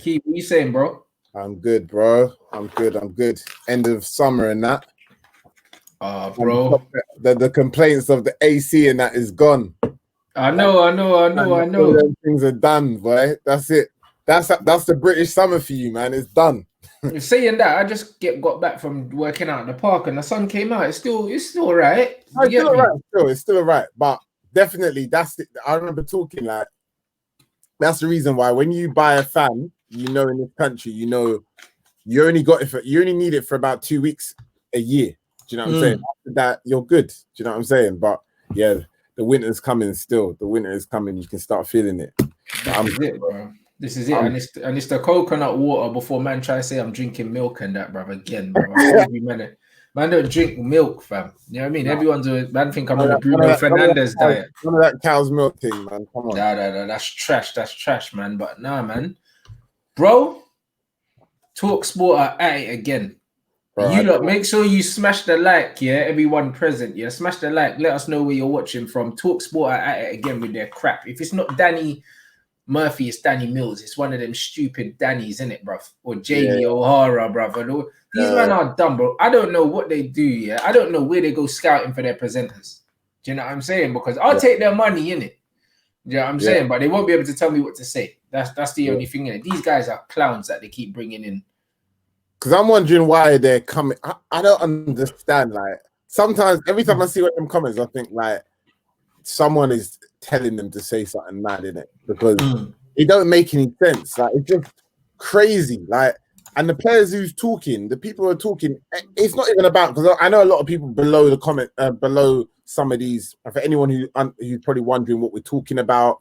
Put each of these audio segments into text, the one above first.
Akeem, what you saying, bro? I'm good, bro. I'm good. End of summer and that. Bro. The complaints of the AC and that is gone. I know. Them things are done, boy. That's it. That's the British summer for you, man. It's done. Saying that, I just got back from working out in the park and the sun came out. It's still all right. It's still all right. But definitely, that's it. I remember talking like that's the reason why when you buy a fan, in this country, you only need it for about 2 weeks a year. Do you know what I'm saying? After that, you're good. Do you know what I'm saying? But yeah, the winter's coming still. The winter is coming. You can start feeling it. This is it. And it's the coconut water before man try to say I'm drinking milk and that, bruv. Again, bro. Man don't drink milk, fam. You know what I mean? Everyone's man think I'm on the Bruno Fernandes diet. None of that cow's milk thing, man. Come on. Nah, that's trash, man. But nah, man. Bro, Talk Sport are at it again. Bro, make sure you smash the like, yeah. Everyone present, yeah. Smash the like. Let us know where you're watching from. Talk Sport are at it again with their crap. If it's not Danny Murphy, it's Danny Mills. It's one of them stupid Dannies, innit, bruv? Or Jamie O'Hara, bruv. These men are dumb, bro. I don't know what they do, yeah. I don't know where they go scouting for their presenters. Do you know what I'm saying? Because I'll take their money, innit? Do you know what I'm saying? But they won't be able to tell me what to say. That's the only thing in it. These guys are clowns that they keep bringing in. Because I'm wondering why they're coming. I don't understand. Like, sometimes, every time I see one of them comments, I think, like, someone is telling them to say something mad, innit? Because it don't make any sense. Like, it's just crazy. Like, and the players who's talking, the people who are talking, it's not even about, because I know a lot of people below the comment, below some of these, for anyone who's probably wondering what we're talking about,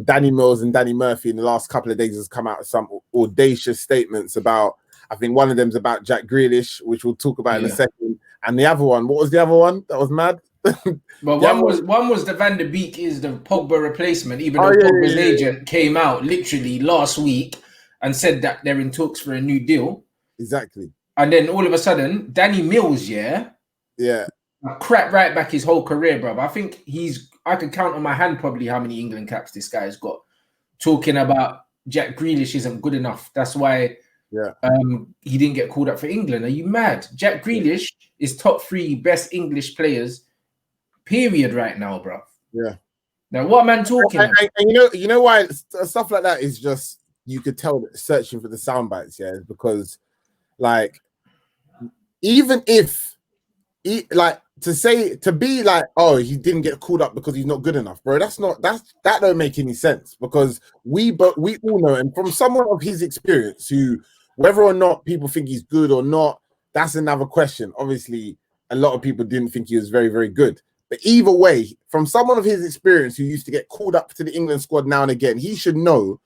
Danny Mills and Danny Murphy in the last couple of days has come out with some audacious statements about, I think one of them's about Jack Grealish, which we'll talk about in a second. And the other one, what was the other one? That was mad. But one was the Van der Beek is the Pogba replacement, even though Pogba's agent came out literally last week and said that they're in talks for a new deal. Exactly. And then all of a sudden, Danny Mills, crap right back his whole career, bro. I think I can count on my hand probably how many England caps this guy's got. Talking about Jack Grealish isn't good enough. That's why he didn't get called up for England. Are you mad? Jack Grealish is top 3 best English players, period, right now, bro. Yeah. Now, what man talking about? And you know why stuff like that is just, you could tell that searching for the sound bites, because, like, even if, to be like, oh, he didn't get called up because he's not good enough, bro. That don't make any sense, because we all know, and from someone of his experience, who, whether or not people think he's good or not, that's another question. Obviously, a lot of people didn't think he was very, very good. But either way, from someone of his experience who used to get called up to the England squad now and again, he should know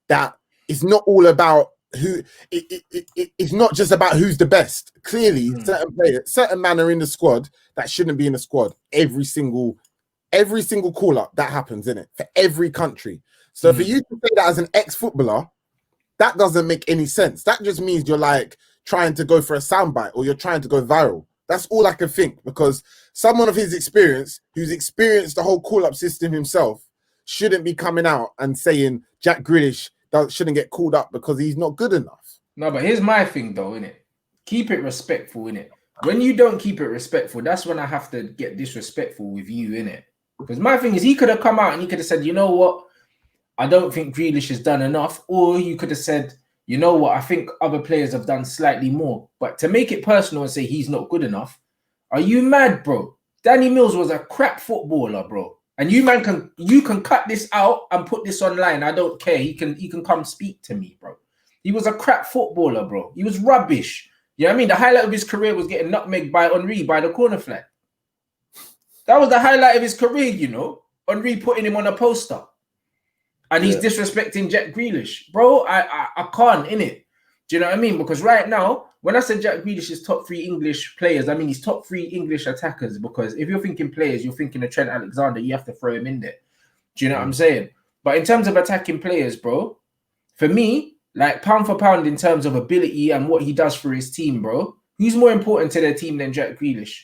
that it's not all about who. It's not just about who's the best. Clearly, certain men are in the squad that shouldn't be in the squad. Every single call up that happens in it for every country. So for you to say that as an ex-footballer, that doesn't make any sense. That just means you're like trying to go for a soundbite, or you're trying to go viral. That's all I can think, because someone of his experience, who's experienced the whole call-up system himself, shouldn't be coming out and saying Jack Grealish shouldn't get called up because he's not good enough. No, but here's my thing, though, innit? Keep it respectful, innit? When you don't keep it respectful, that's when I have to get disrespectful with you, innit? Because my thing is, he could have come out and he could have said, you know what? I don't think Grealish has done enough. Or you could have said, you know what? I think other players have done slightly more. But to make it personal and say he's not good enough, are you mad, bro? Danny Mills was a crap footballer, bro. And you can cut this out and put this online. I don't care. He can come speak to me, bro. He was a crap footballer, bro. He was rubbish. You know what I mean? The highlight of his career was getting nutmegged by Henry by the corner flag. That was the highlight of his career, you know. Henry putting him on a poster. And he's disrespecting Jack Grealish. Bro, I can't, innit? Do you know what I mean? Because right now, when I said Jack Grealish is top 3 English players, I mean he's top 3 English attackers, because if you're thinking players, you're thinking of Trent Alexander, you have to throw him in there. Do you know what I'm saying? But in terms of attacking players, bro, for me, like pound for pound in terms of ability and what he does for his team, bro, who's more important to their team than Jack Grealish?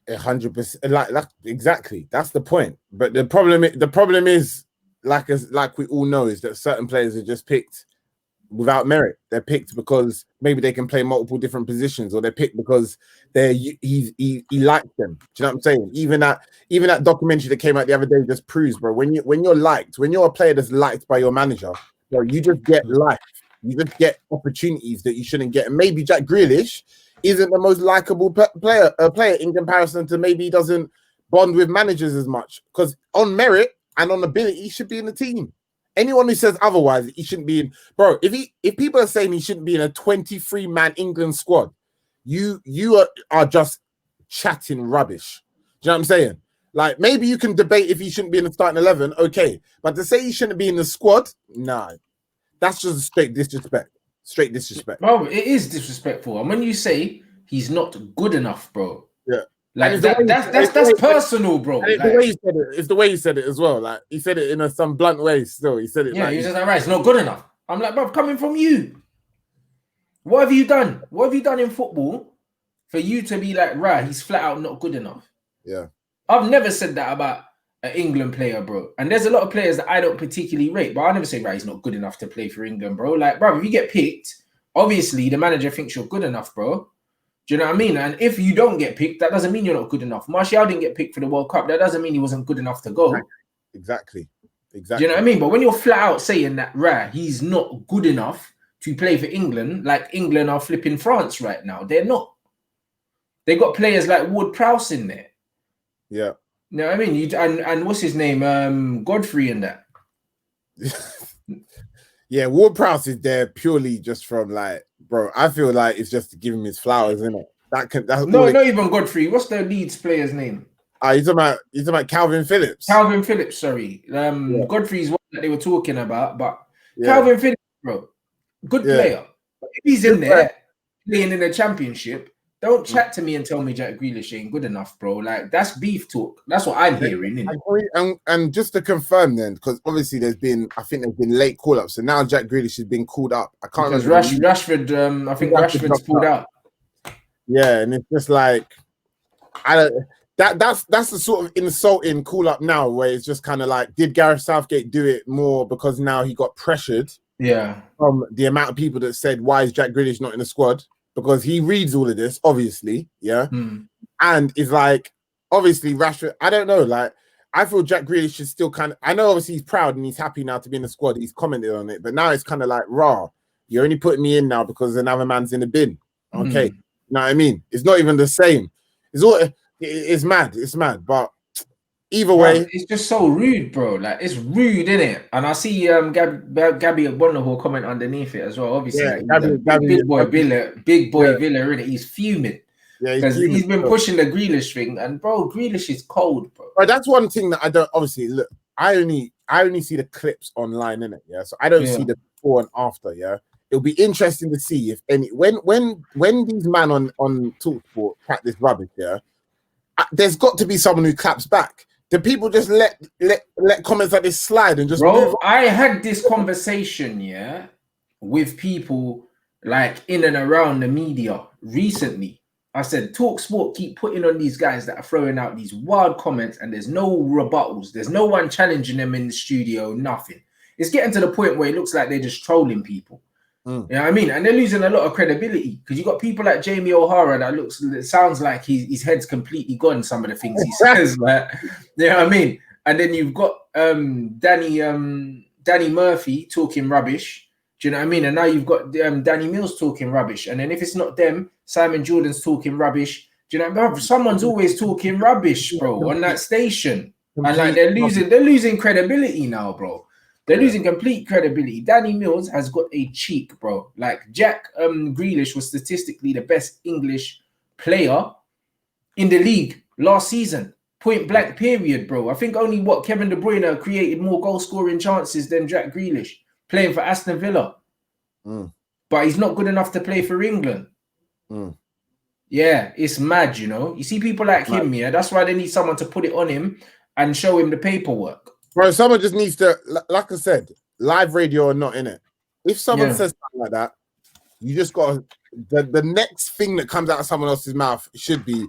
100%. Like that, exactly. That's the point. But the problem is, like we all know, is that certain players are just picked without merit. They're picked because maybe they can play multiple different positions, or they're picked because he likes them. Do you know what I'm saying? Even that documentary that came out the other day just proves, bro, when you're liked, when you're a player that's liked by your manager, bro, you just get life. You just get opportunities that you shouldn't get. And maybe Jack Grealish isn't the most likable player in comparison to, maybe he doesn't bond with managers as much, because on merit and on ability, he should be in the team. Anyone who says otherwise, he shouldn't be in. Bro, if people are saying he shouldn't be in a 23-man England squad, you are just chatting rubbish. Do you know what I'm saying? Like, maybe you can debate if he shouldn't be in the starting 11, okay. But to say he shouldn't be in the squad, nah. That's just straight disrespect. Straight disrespect. Bro, it is disrespectful. And when you say he's not good enough, bro. Yeah. Like that's personal, bro. It's the way he said it. It's the way he said it as well. Like, he said it in some blunt way still. He said it yeah, like, he was just like, right, it's not good enough. I'm like, bro, coming from you. What have you done? What have you done in football for you to be like, right, he's flat out not good enough? Yeah. I've never said that about an England player, bro. And there's a lot of players that I don't particularly rate, but I never say, right, he's not good enough to play for England, bro. Like, bro, if you get picked, obviously the manager thinks you're good enough, bro. Do you know what I mean? And if you don't get picked, that doesn't mean you're not good enough. Martial didn't get picked for the World Cup. That doesn't mean he wasn't good enough to go. Exactly. Do you know what I mean? But when you're flat out saying that, right, he's not good enough to play for England, like England are flipping France right now. They're not. They got players like Ward-Prowse in there. Yeah. You know what I mean? And what's his name? Godfrey and that. Yeah, Ward-Prowse is there purely just from, like, bro, I feel like it's just to give him his flowers, isn't it? That's not even Godfrey. What's the Leeds player's name? He's talking about Calvin Phillips. Calvin Phillips, sorry. Godfrey's one that they were talking about, but Calvin Phillips, bro, good player. But if he's in there playing in the championship, don't chat to me and tell me Jack Grealish ain't good enough, bro. Like, that's beef talk. That's what I'm hearing. And just to confirm then, because obviously there's been late call-ups, so now Jack Grealish has been called up. I can't because remember. Rashford, I think Rashford's pulled out. Yeah, and it's just like, I don't. That's the sort of insulting call-up now, where it's just kind of like, did Gareth Southgate do it more because now he got pressured? Yeah, from the amount of people that said, why is Jack Grealish not in the squad? Because he reads all of this, obviously, and is like, obviously Rashford. I don't know, like, I feel Jack Grealish is still kind of. I know obviously he's proud and he's happy now to be in the squad. He's commented on it, but now it's kind of like, raw. You're only putting me in now because another man's in the bin. Okay, you know what I mean? It's not even the same. It's all. It's mad. It's mad. But either way, it's just so rude, bro. Like, it's rude, innit? And I see Gabby Bonner comment underneath it as well. Obviously, big boy Villa, innit? He's fuming. Yeah, because he's been pushing the Grealish thing, and bro, Grealish is cold, bro. But that's one thing that I don't obviously look. I only see the clips online, innit? Yeah, so I don't see the before and after. Yeah, it'll be interesting to see if any when these men on TalkSport chat this rubbish. Yeah, there's got to be someone who claps back. Do people just let comments like this slide and just move on? I had this conversation, with people like in and around the media recently. I said, TalkSport keep putting on these guys that are throwing out these wild comments and there's no rebuttals. There's no one challenging them in the studio, nothing. It's getting to the point where it looks like they're just trolling people. You know what I mean? And they're losing a lot of credibility because you got people like Jamie O'Hara that sounds like his head's completely gone, some of the things he says, like, you know what I mean? And then you've got Danny Murphy talking rubbish. Do you know what I mean? And now you've got Danny Mills talking rubbish. And then if it's not them, Simon Jordan's talking rubbish. Do you know what I mean? Someone's always talking rubbish, bro, on that station. And like they're losing credibility now, bro. They're losing complete credibility. Danny Mills has got a cheek, bro. Like, Jack Grealish was statistically the best English player in the league last season. Point blank period, bro. I think only Kevin De Bruyne created more goal scoring chances than Jack Grealish playing for Aston Villa. But he's not good enough to play for England. Yeah, it's mad, you know. You see people like him, that's why they need someone to put it on him and show him the paperwork. Bro, someone just needs to, like I said, live radio or not, in it. If someone says something like that, you just got the next thing that comes out of someone else's mouth should be,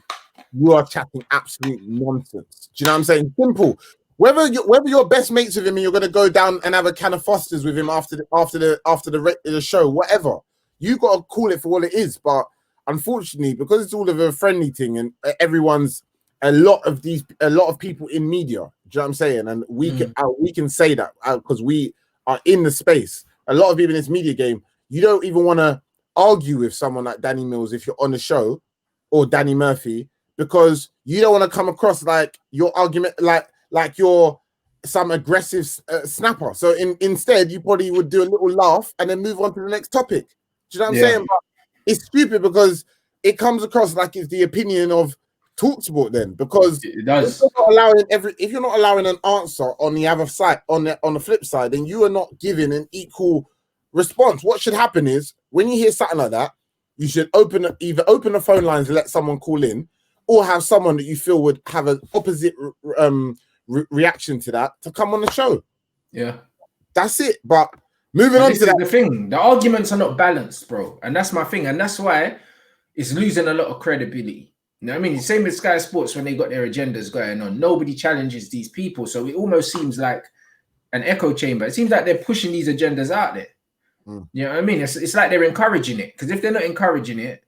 you are chatting absolute nonsense. Do you know what I'm saying? Simple. whether you're best mates with him and you're going to go down and have a can of Fosters with him after the show, whatever, you got to call it for what it is. But unfortunately, because it's all of a friendly thing and everyone's a lot of people in media, do you know what I'm saying? And we can say that because we are in the space. A lot of people in this media game, you don't even want to argue with someone like Danny Mills if you're on the show, or Danny Murphy, because you don't want to come across like your argument, like you're some aggressive snapper. So instead, you probably would do a little laugh and then move on to the next topic. Do you know what I'm saying? But it's stupid because it comes across like it's the opinion of TalkSport then, because it does. If you're not allowing an answer on the other side, on the flip side, then you are not giving an equal response. What should happen is when you hear something like that, you should either open the phone lines and let someone call in, or have someone that you feel would have an opposite reaction to that to come on the show. Yeah, that's it. But moving on to that, the thing, the arguments are not balanced, bro, and that's my thing, and that's why it's losing a lot of credibility. You know what I mean? Same with Sky Sports when they got their agendas going on. Nobody challenges these people, so it almost seems like an echo chamber. It seems like they're pushing these agendas out there. You know what I mean? It's like they're encouraging it, because if they're not encouraging it,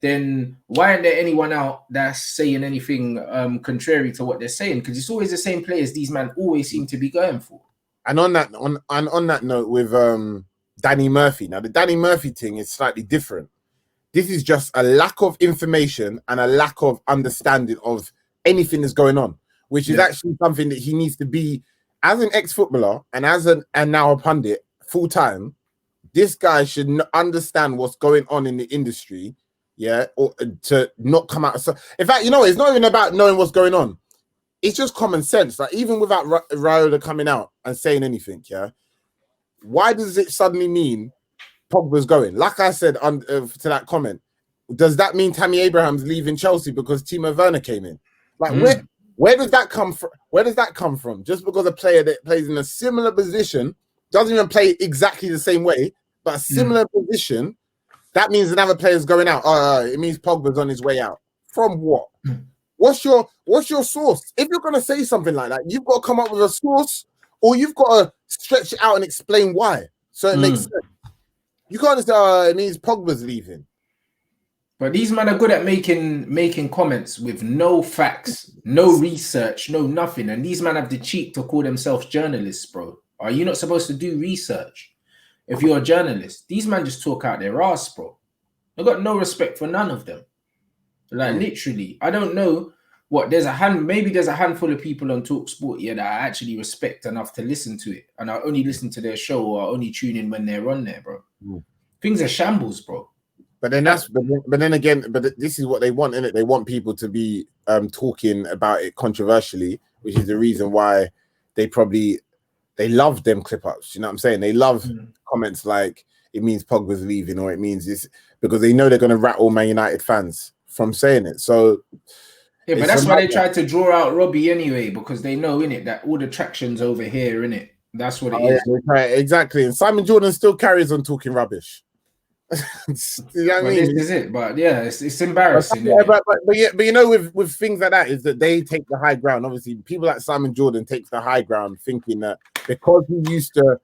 then why aren't there anyone out that's saying anything contrary to what they're saying? Because it's always the same players these men always seem to be going for. And on that note with Danny Murphy, now the Danny Murphy thing is slightly different. This is just a lack of information and a lack of understanding of anything that's going on, which is actually something that he needs to be, as an ex-footballer and now a pundit full time. This guy should understand what's going on in the industry, or to not come out. So, in fact, it's not even about knowing what's going on. It's just common sense. Like, even without Raiola coming out and saying anything, why does it suddenly mean Pogba's going? Like I said to that comment, does that mean Tammy Abraham's leaving Chelsea because Timo Werner came in? Like, where does that come from? Where does that come from? Just because a player that plays in a similar position doesn't even play exactly the same way, but a similar position, that means another player's going out. It means Pogba's on his way out. From what? What's your source? If you're going to say something like that, you've got to come up with a source, or you've got to stretch it out and explain why, so it makes sense. You can't just say, it means Pogba's leaving. But these men are good at making comments with no facts, no research, no nothing. And these men have the cheek to call themselves journalists, bro. Are you not supposed to do research if you're a journalist? These men just talk out their ass, bro. I've got no respect for none of them. Like, literally, I don't know what maybe there's a handful of people on TalkSport that I actually respect enough to listen to it, and I only listen to their show, or I only tune in when they're on there, bro. Things are shambles, bro. But then this is what they want, innit? They want people to be talking about it controversially, which is the reason why they love them clip ups. You know what I'm saying? They love comments like, it means Pogba's leaving, or it means this, because they know they're going to rattle Man United fans from saying it. So yeah, but that's why they tried to draw out Robbie anyway, because they know, innit, that all the traction's over here, innit? That's what it is. Right, exactly. And Simon Jordan still carries on talking rubbish. You know what I mean? This is it. But yeah, it's embarrassing. But with things like that, is that they take the high ground. Obviously, people like Simon Jordan takes the high ground, thinking that because he used to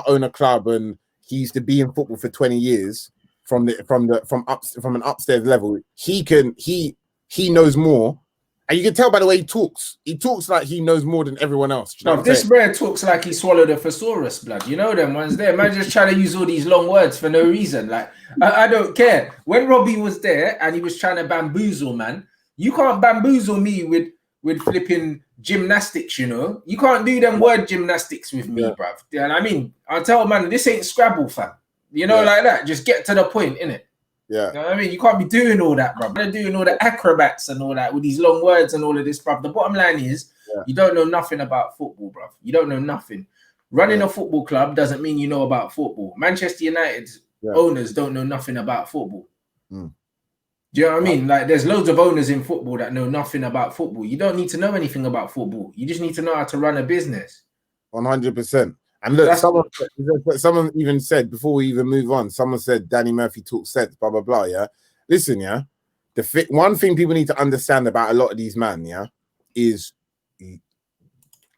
own a club and he used to be in football for 20 years from an upstairs level, he knows more. And you can tell by the way he talks. He talks like he knows more than everyone else. No, this bro talks like he swallowed a thesaurus, blood. You know them ones there. Man just trying to use all these long words for no reason. Like, I don't care. When Robbie was there and he was trying to bamboozle, man, you can't bamboozle me with flipping gymnastics, you know? You can't do them word gymnastics with me, bruv. And I mean, I tell man, this ain't Scrabble, fam. You know, like that. Just get to the point, innit? Yeah. You know what I mean? You can't be doing all that, bro. They're doing all the acrobats and all that with these long words and all of this, bro. The bottom line is you don't know nothing about football, bro. You don't know nothing. Running a football club doesn't mean you know about football. Manchester United's owners don't know nothing about football. Do you know what I mean? Like, there's loads of owners in football that know nothing about football. You don't need to know anything about football. You just need to know how to run a business. 100%. And look, someone even said, before we even move on, someone said Danny Murphy talks sense, blah, blah, blah, yeah? Listen, yeah? One thing people need to understand about a lot of these men, yeah, is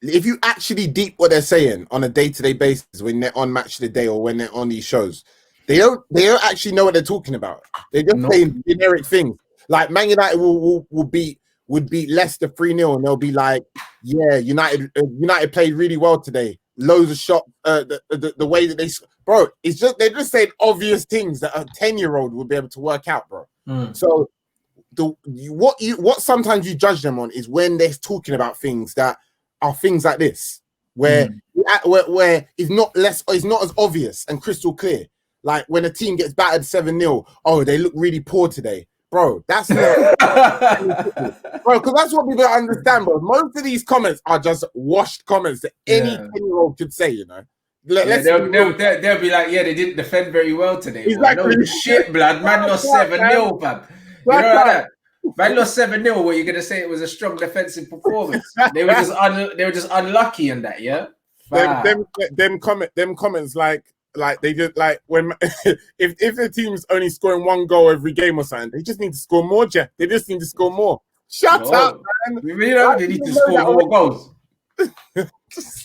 if you actually deep what they're saying on a day-to-day basis when they're on Match of the Day or when they're on these shows, they don't actually know what they're talking about. They're just saying generic things. Like Man United would beat Leicester 3-0 and they'll be like, yeah, United played really well today. Loads of shots, the way that bro, it's just they're just saying obvious things that a 10-year-old would be able to work out, bro. So what sometimes you judge them on is when they're talking about things that are things like this, where it's not as obvious and crystal clear. Like when a team gets battered 7-0, oh, they look really poor today. Bro, that's not bro, because that's what people don't understand, bro. Most of these comments are just washed comments that any 10-year-old could say, you know. They'll be like, yeah, they didn't defend very well today. Exactly. No shit, blood. Man lost 7-0, fam. You know like that? Man lost 7-0. What you're gonna say? It was a strong defensive performance. They were just unlucky in that, yeah. Them comments like they did like when if the team's only scoring 1 goal every game or something, they just need to score more, Jeff. They just need to score more. Shut up, man. You know, they need to score more goals.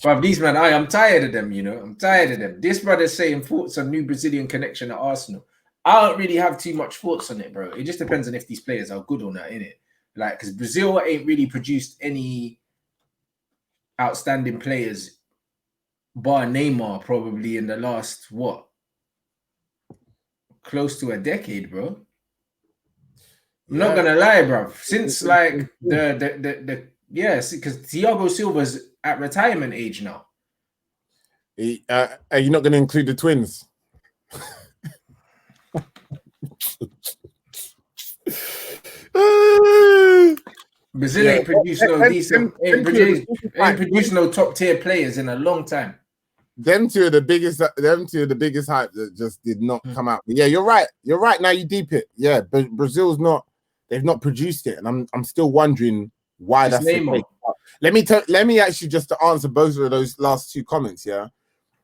But these man, I'm tired of them, you know. I'm tired of them. This brother's saying thoughts on new Brazilian connection at Arsenal. I don't really have too much thoughts on it, bro. It just depends on if these players are good or not, innit? Like, because Brazil ain't really produced any outstanding players bar Neymar probably in the last, close to a decade, bro. I'm not gonna lie, bro. Since like because Thiago Silva's at retirement age now. Are you not gonna include the twins? Brazil ain't produced no decent, ain't produced no top tier players in a long time. Them two are the biggest hype that just did not come out. But yeah, you're right. You're right. Now you deep it. Yeah, but Brazil's not. They've not produced it, and I'm still wondering why that's the case. Let me actually just to answer both of those last 2 comments. Yeah,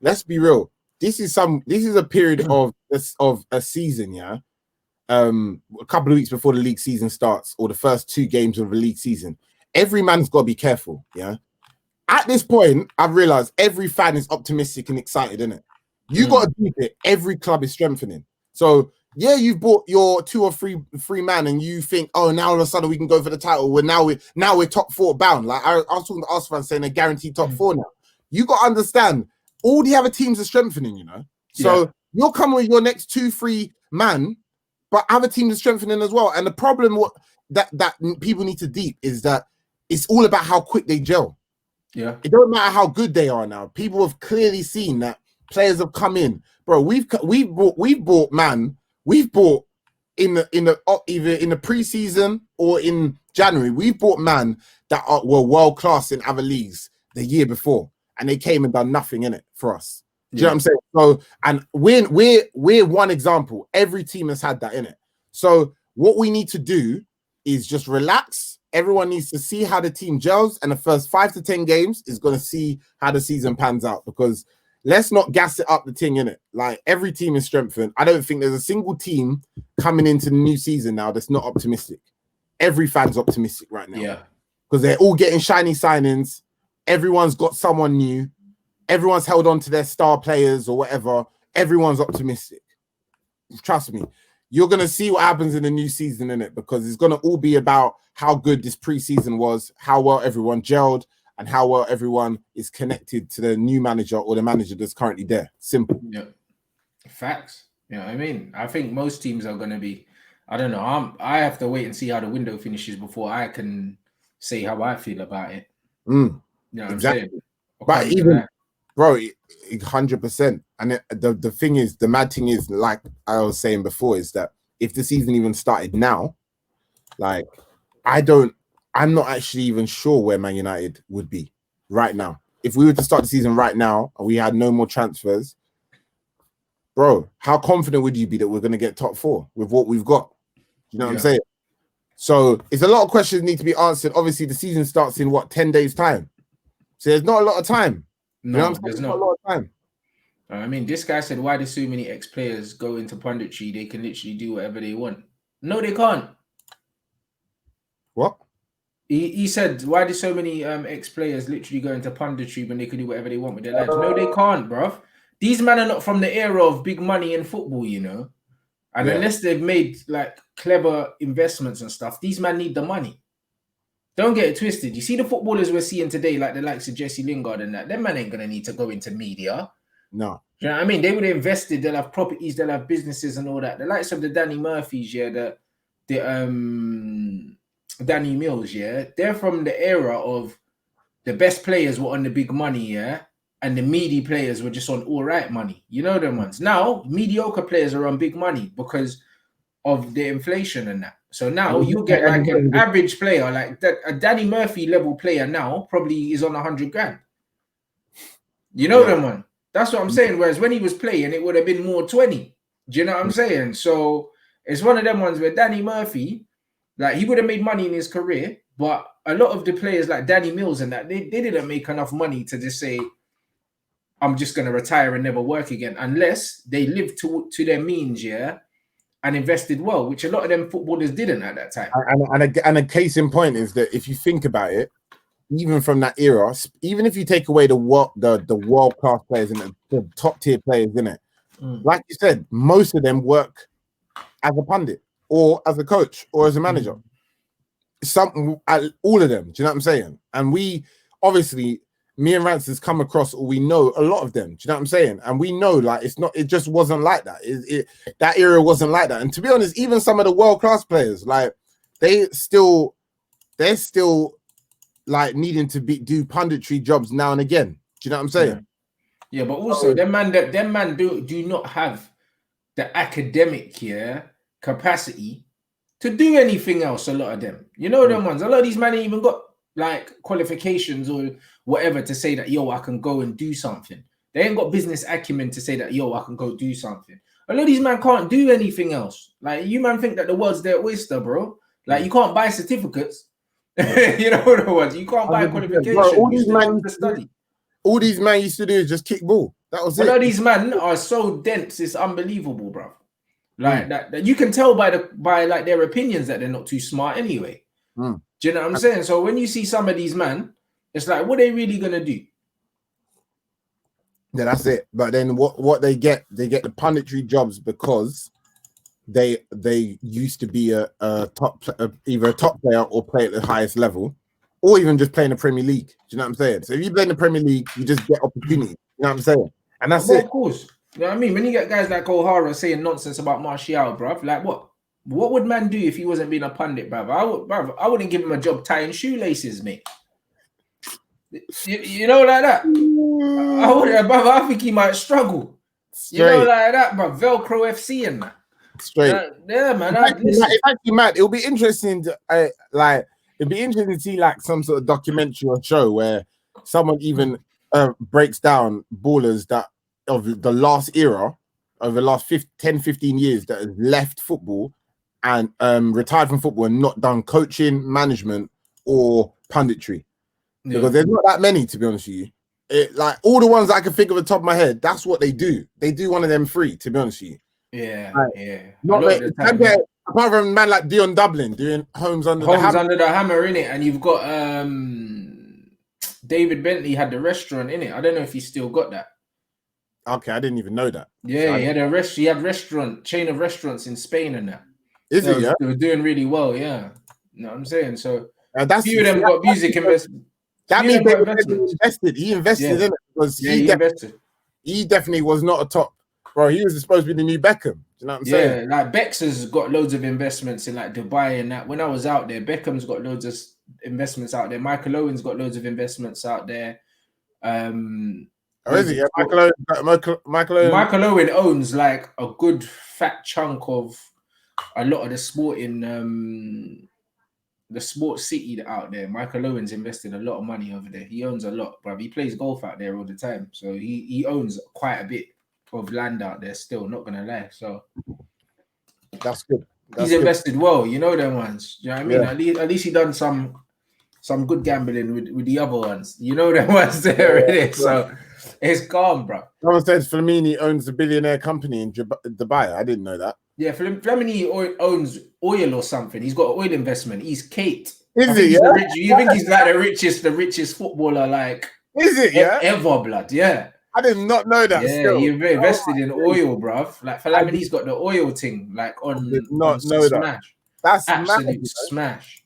let's be real. This is a period of a season. Yeah, a couple of weeks before the league season starts, or the first 2 games of the league season. Every man's got to be careful. Yeah. At this point, I've realized every fan is optimistic and excited, innit? You got to keep it. Every club is strengthening. So, yeah, you've bought your 2 or 3 man and you think, oh, now all of a sudden we can go for the title. Now we're top 4 bound. Like I was talking to Arsenal fans saying they're guaranteed top 4 now. You got to understand, all the other teams are strengthening, you know? So you're coming with your next 2-3 man, but other teams are strengthening as well. And the problem that people need to deep is that it's all about how quick they gel. Yeah, it don't matter how good they are now. People have clearly seen that players have come in, bro. We've bought in the either in the preseason or in January. We've bought man that were world class in other leagues the year before, and they came and done nothing in it for us. Do you know what I'm saying? So, and we're one example. Every team has had that in it. So, what we need to do is just relax. Everyone needs to see how the team gels, and the first 5 to 10 games is going to see how the season pans out, because let's not gas it up the thing, innit? Like, every team is strengthened. I don't think there's a single team coming into the new season now that's not optimistic. Every fan's optimistic right now. Yeah. Because they're all getting shiny signings. Everyone's got someone new. Everyone's held on to their star players or whatever. Everyone's optimistic. Trust me. You're going to see what happens in the new season, innit? Because it's going to all be about how good this preseason was, how well everyone gelled, and how well everyone is connected to the new manager or the manager that's currently there. Simple. Yeah. Facts. You know what I mean? I think most teams are going to be, I don't know. I have to wait and see how the window finishes before I can say how I feel about it. You know what exactly. I'm saying? But even, bro, 100%. And the thing is, the mad thing is, like I was saying before, is that if the season even started now, like, I'm not actually even sure where Man United would be right now. If we were to start the season right now and we had no more transfers, bro, how confident would you be that we're going to get top 4 with what we've got? You know what I'm saying? So it's a lot of questions need to be answered. Obviously, the season starts in 10 days' time. So there's not a lot of time. No, you know there's not a lot of time. I mean, this guy said, why do so many ex-players go into punditry? They can literally do whatever they want. No, they can't. What? He said, why do so many ex-players literally go into punditry when they can do whatever they want with their lives? No, they can't, bruv. These men are not from the era of big money in football, you know. And unless they've made like clever investments and stuff, these men need the money. Don't get it twisted. You see the footballers we're seeing today, like the likes of Jesse Lingard and that, them man ain't gonna need to go into media. No. Do you know what I mean? They would have invested, they'll have properties, they'll have businesses and all that. The likes of the Danny Murphys, the Danny Mills, they're from the era of the best players were on the big money, and the meaty players were just on all right money. You know them ones. Now, mediocre players are on big money because of the inflation and that. So now you get like an average player, like that, a Danny Murphy level player now probably is on 100 grand. You know them one. That's what I'm saying. Whereas when he was playing, it would have been more 20. Do you know what I'm saying? So it's one of them ones where Danny Murphy, like he would have made money in his career, but a lot of the players like Danny Mills and that, they didn't make enough money to just say, I'm just going to retire and never work again, unless they lived to their means, and invested well, which a lot of them footballers didn't at that time. And a case in point is that if you think about it, even from that era, even if you take away the world-class players and the top-tier players, in it, like you said, most of them work as a pundit or as a coach or as a manager. All of them, do you know what I'm saying? And we obviously, me and Rants has come across, or we know a lot of them, do you know what I'm saying? And we know, like, it just wasn't like that. That era wasn't like that. And to be honest, even some of the world-class players, like, they're still like needing to do punditry jobs now and again. Do you know what I'm saying? Yeah, but also them man do not have the academic capacity to do anything else. A lot of them, you know, them ones. A lot of these men ain't even got like qualifications or whatever to say that I can go and do something. They ain't got business acumen to say that I can go do something. A lot of these men can't do anything else. Like, you man think that the world's their oyster, bro. Like, you can't buy certificates. You know the ones. You can't buy qualifications. Bro, all these men used to do is just kick ball. That was it. A lot of these men are so dense, it's unbelievable, bro. Like that you can tell by like their opinions that they're not too smart anyway. Do you know what I'm saying? So when you see some of these men, it's like, what are they really gonna do? Yeah, that's it. But then what they get the punditry jobs because they used to be a top either a top player or play at the highest level, or even just play in the Premier League. Do you know what I'm saying? So if you play in the Premier League, you just get opportunity. You know what I'm saying? And that's it. Of course. You know what I mean? When you get guys like O'Hara saying nonsense about Martial, bruv, like what would man do if he wasn't being a pundit, bruv? I wouldn't give him a job tying shoelaces, mate. You know, like that. I think he might struggle. Straight. You know, like that, bruv. Velcro FC and that. Straight. Yeah, man. It's actually mad. It'll be interesting to see like some sort of documentary or show where someone even breaks down ballers that of the last era, over the last 10-15 years, that has left football and retired from football and not done coaching, management, or punditry. Because there's not that many, to be honest with you. Like all the ones I can think of at the top of my head, that's what they do. They do one of them three, to be honest with you. Yeah, Not like, apart from a man like Dion Dublin doing Homes Under the Hammer, in it, and you've got David Bentley had the restaurant in it. I don't know if he's still got that. Okay, I didn't even know that. Yeah, so he had restaurant chain of restaurants in Spain and that. Is it? Yeah, they were doing really well. Yeah, you know what I'm saying. So that's few of them got music investment. That means he invested. He invested in it because he invested. He definitely was not a top. Bro, he was supposed to be the new Beckham. Do you know what I'm saying? Yeah, like Bex has got loads of investments in like Dubai and that. When I was out there, Beckham's got loads of investments out there. Michael Owen's got loads of investments out there. Is it? Yeah, Michael Owen owns like a good fat chunk of a lot of the sporting the sports city out there. Michael Owen's invested a lot of money over there. He owns a lot, bro. He plays golf out there all the time, so he owns quite a bit of land out there still, not gonna lie. So that's good. He's invested well, you know them ones. You know what I mean? Yeah. At least he done some good gambling with the other ones. You know them ones there, yeah. So it's calm, bro. Someone says Flamini owns a billionaire company in Dubai. I didn't know that. Yeah, Flamini owns oil or something. He's got oil investment. He's Kate. I Is think it? he's Yeah. the rich. You think he's like the richest footballer like Is it? Yeah. ever, blood. Yeah. I did not know that. Yeah, Still, he invested in days. oil, bruv. Like I Fellaini's got the oil thing, like did on not know that. smash. That's mad. Absolute smash.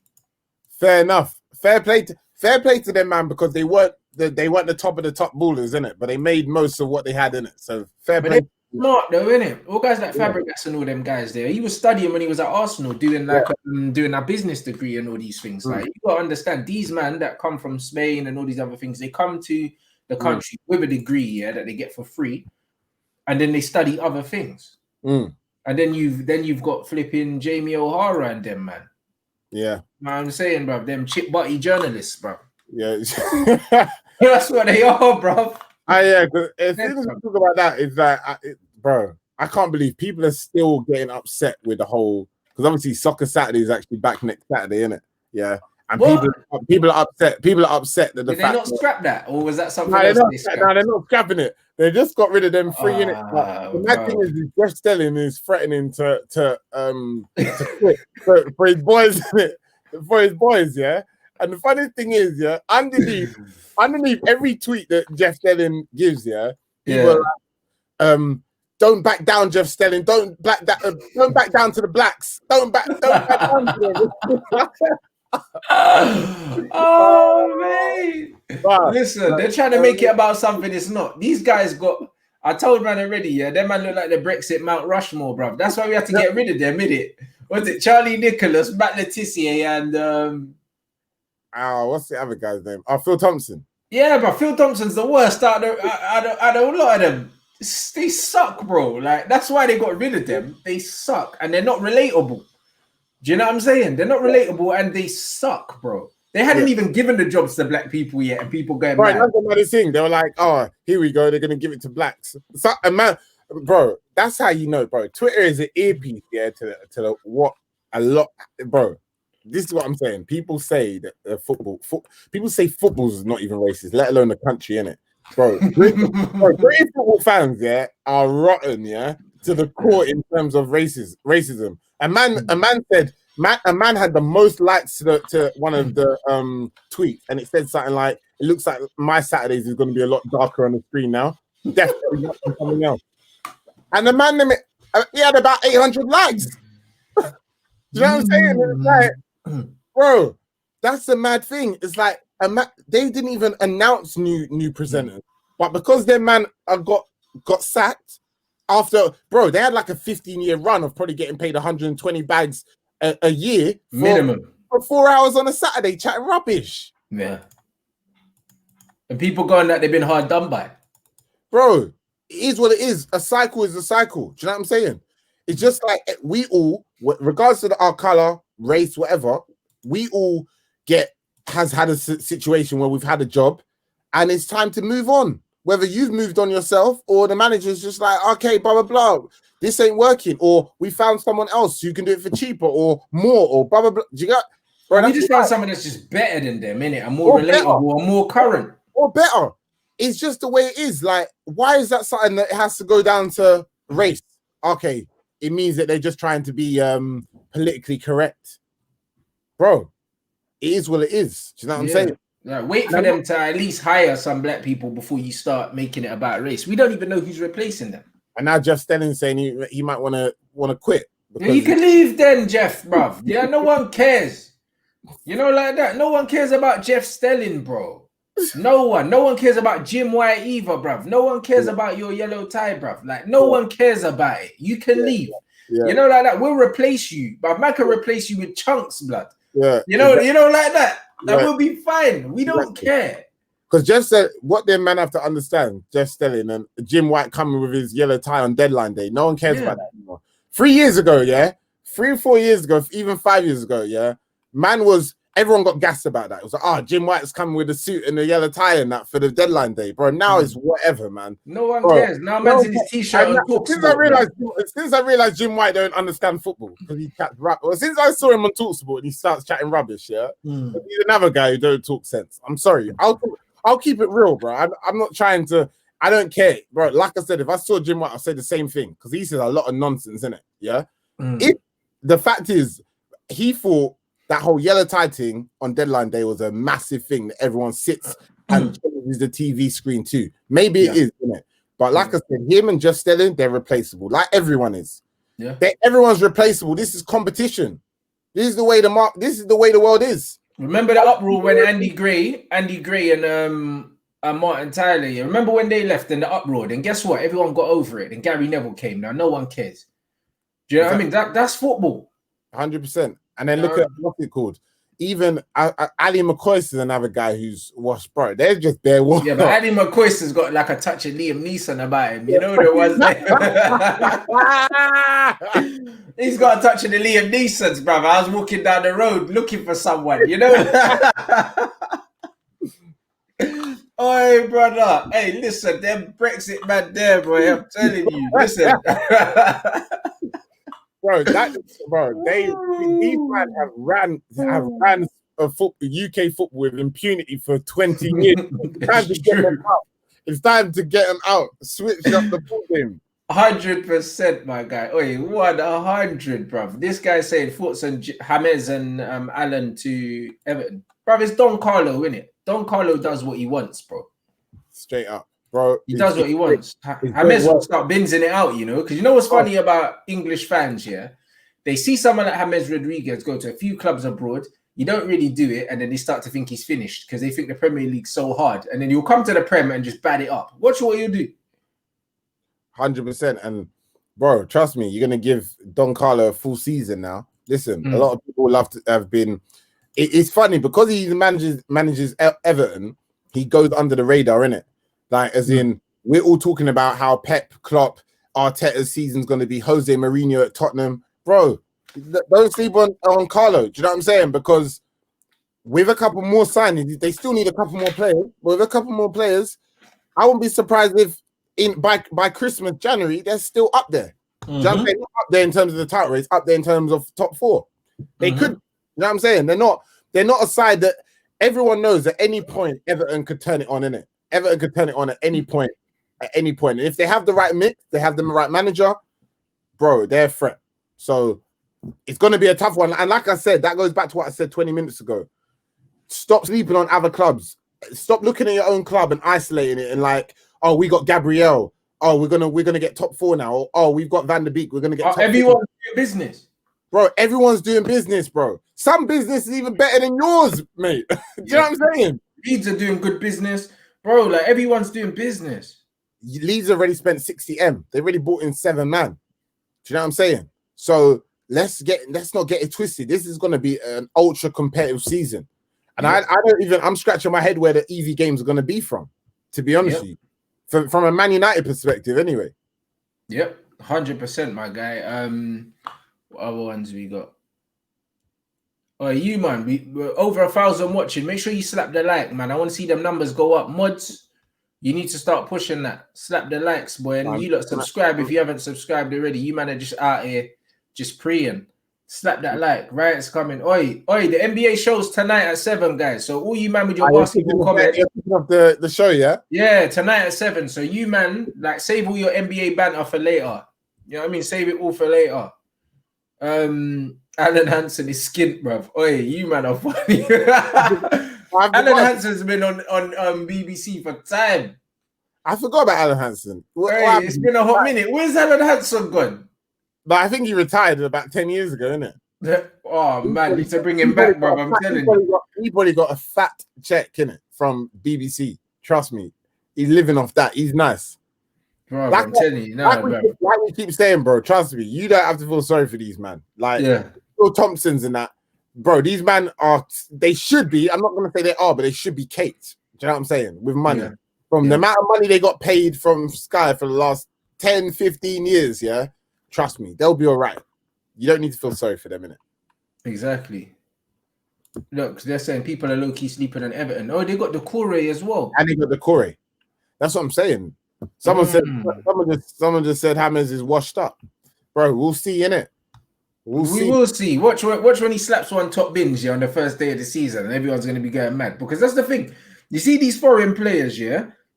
Fair enough. Fair play to them, man, because they weren't the top of the top ballers, innit? But they made most of what they had in it. So fair But play. they're smart though, innit? All guys like Fabregas and all them guys there. He was studying when he was at Arsenal, doing like doing a business degree and all these things. Like you gotta understand, these men that come from Spain and all these other things, they come to the country with a degree, that they get for free, and then they study other things. And then you've got flipping Jamie O'Hara and them, man. Yeah. You know what I'm saying, bro? Them chip butty journalists, bro. Yeah. That's what they are, bro. Yeah, because as soon as we talk about that, it's like, bro, I can't believe people are still getting upset with the whole, because obviously Soccer Saturday is actually back next Saturday, isn't it? Yeah. And people are upset. People are upset that the Did fact they not scrap that, or was that something no, else? they're not scrapping it. They just got rid of them free in it. The mad thing is, Jeff Stelling is threatening to quit for his boys, for his boys, yeah. And the funny thing is, yeah, underneath every tweet that Jeff Stelling gives, yeah, people are like, don't back down, Jeff Stelling. Don't back down to the blacks. Don't back down to them. Oh man! Listen, they're trying to make it about something it's not. These guys got. I told man already, yeah. Them man look like the Brexit Mount Rushmore, bruv. That's why we had to get rid of them, innit? Was it Charlie Nicholas, Matt Letizia, and what's the other guy's name? Phil Thompson. Yeah, but Phil Thompson's the worst out of a lot of them. They suck, bro. Like that's why they got rid of them. They suck, and they're not relatable. Do you know what I'm saying? They're not relatable and they suck, bro. They hadn't even given the jobs to black people yet, and people going right. That's the maddest thing. They were like, "Oh, here we go. They're gonna give it to blacks." So, man, bro, that's how you know, bro. Twitter is an earpiece, yeah, to the what a lot, bro. This is what I'm saying. People say that people say football's not even racist, let alone the country, innit, bro. British football fans, yeah, are rotten, yeah, to the core in terms of racism. A man said. A man had the most likes to one of the tweets, and it said something like, "It looks like my Saturdays is going to be a lot darker on the screen now. Definitely not something else." And the man, he had about 800 likes. Do you know what I'm saying? It's like, bro, that's the mad thing. It's like they didn't even announce new presenters, but because their man got sacked after, bro, they had like a 15-year run of probably getting paid 120 bags a year minimum for 4 hours on a Saturday chatting rubbish. Yeah. And people going that they've been hard done by. Bro, it is what it is. A cycle is a cycle. Do you know what I'm saying? It's just like we all, regardless of our color, race, whatever, we all has had a situation where we've had a job and it's time to move on. Whether you've moved on yourself or the manager's just like, okay, blah, blah, blah. This ain't working, or we found someone else who can do it for cheaper or more, or blah blah blah. Do you got? Bro, we just found someone that's just better than them, innit? And more relatable or more current. Or better. It's just the way it is. Like, why is that something that has to go down to race? Okay, it means that they're just trying to be politically correct. Bro, it is what it is. Do you know what I'm saying? Yeah, wait for them to at least hire some black people before you start making it about race. We don't even know who's replacing them. And now Jeff Stelling saying he might want to quit. You can leave then, Jeff, bruv. Yeah, no one cares. You know, like that. No one cares about Jeff Stelling, bro. No one cares about Jim White either, bruv. No one cares about your yellow tie, bruv. Like, no one cares about it. You can leave. Yeah. You know, like that. We'll replace you, but man can replace you with chunks, blood. Yeah. You know, like that. That will be fine. We don't care. Because Jeff said, what their man have to understand, Jeff Stelling and Jim White coming with his yellow tie on deadline day. No one cares about that anymore. 3 years ago, 3 or 4 years ago, even 5 years ago, everyone got gassed about that. It was like, Jim White's coming with a suit and a yellow tie and that for the deadline day, bro. Now it's whatever, man. No one cares. Now man's in his t-shirt and Talksport. Since I realized Jim White don't understand football because he chats rap. Well, since I saw him on Talksport and he starts chatting rubbish, he's another guy who don't talk sense. I'm sorry. I'll keep it real, bro. I'm not trying to. I don't care, bro. Like I said, if I saw Jim White, I'll say the same thing because he says a lot of nonsense, innit? Yeah. If the fact is, he thought that whole yellow tie thing on deadline day was a massive thing that everyone sits and changes the TV screen too. Maybe it is, isn't it? But like I said, him and Just Stelling, they're replaceable. Like everyone is. Yeah. Everyone's replaceable. This is competition. This is the way the world is. Remember the uproar when Andy Gray and Martin Tyler, you remember when they left in the uproar? Then guess what? Everyone got over it. And Gary Neville came. Now no one cares. Do you know what I mean? That's football. 100%. And then look at what's it called? Even Ali McCoyster is another guy who's washed, bro. They're just bare water. Yeah, but Ali McCoyster's got like a touch of Liam Neeson about him. You know there was he's got a touch of the Liam Neeson's, brother. I was walking down the road looking for someone, you know. Oi, brother. Hey, listen, them Brexit man there, boy. I'm telling you. Listen. Bro, these men have ran UK football with impunity for 20 years. It's time to get them out. Switch up the ball game. 100%, my guy. Oi, 100, bruv. This guy saying thoughts on James and Allen to Everton. Bruv, it's Don Carlo, innit? Don Carlo does what he wants, bro. Straight up, bro. He does what he wants. James will start binging it out, you know? Because you know what's funny about English fans, yeah? They see someone like James Rodriguez go to a few clubs abroad. You don't really do it, and then they start to think he's finished because they think the Premier League's so hard. And then you'll come to the Prem and just bat it up. Watch what you do. 100%. And, bro, trust me, you're going to give Don Carlo a full season now. Listen, a lot of people love to have been... It's funny, because he manages Everton, he goes under the radar, innit? Like, as in, we're all talking about how Pep, Klopp, Arteta's season's going to be Jose Mourinho at Tottenham. Bro, don't sleep on Carlo. Do you know what I'm saying? Because with a couple more signings, they still need a couple more players. But with a couple more players, I wouldn't be surprised if by Christmas, January, they're still up there. Do you know what I'm saying? Not up there in terms of the title race, up there in terms of top four. They could, you know what I'm saying? They're not a side that everyone knows at any point Everton could turn it on, innit? Everton could turn it on at any point. And if they have the right mix, they have the right manager, bro, they're a threat. So it's going to be a tough one. And like I said, that goes back to what I said 20 minutes ago. Stop sleeping on other clubs. Stop looking at your own club and isolating it and like, oh, we got Gabriel. Oh, we're gonna get top four now. Or, oh, we've got Van der Beek. We're gonna get top everyone's four. doing business. Bro, everyone's doing business, bro. Some business is even better than yours, mate. Do you know what I'm saying? Leeds are doing good business. Bro, like everyone's doing business. Leeds already spent 60M. They already bought in 7 man. Do you know what I'm saying? So let's not get it twisted. This is gonna be an ultra competitive season. And I'm scratching my head where the easy games are gonna be from, to be honest with you. From a Man United perspective, anyway. Yep, 100%, my guy. What other ones we got? Oh, you man, we're over 1,000 watching. Make sure you slap the like, man. I want to see them numbers go up. Mods, you need to start pushing that. Slap the likes, boy. And you lot subscribe if you haven't subscribed already. You man are just out here just praying. Slap that like. Riots coming. Oi, the NBA shows tonight at 7, guys. So all you man with your basketball comments. The show, yeah? Yeah, tonight at 7. So you man, like, save all your NBA banter for later. You know what I mean? Save it all for later. Alan Hansen is skint, bruv. Oi, you man are funny. Alan Hansen's been on BBC for time. I forgot about Alan Hansen. It's been a hot minute. Where's Alan Hansen gone? But I think he retired about 10 years ago, innit? Oh man, need to bring him back, bruv. I'm telling you. Anybody got a fat check, innit, from BBC. Trust me. He's living off that. He's nice. Bro, I'm telling you, like we keep saying, bro, trust me, you don't have to feel sorry for these man. Like Phil Thompson's and that, bro, these man they should be, I'm not going to say they are, but they should be caked. Do you know what I'm saying? With money. From the amount of money they got paid from Sky for the last 10, 15 years, trust me, they'll be all right. You don't need to feel sorry for them, innit? Exactly. Look, they're saying people are low-key sleeping on Everton. Oh, they got the Corey as well. And they got the Corey. That's what I'm saying. Someone just said James is washed up. Bro, we'll see, innit? We will see. Watch when he slaps one top binge on the first day of the season and everyone's going to be going mad. Because that's the thing. You see these foreign players,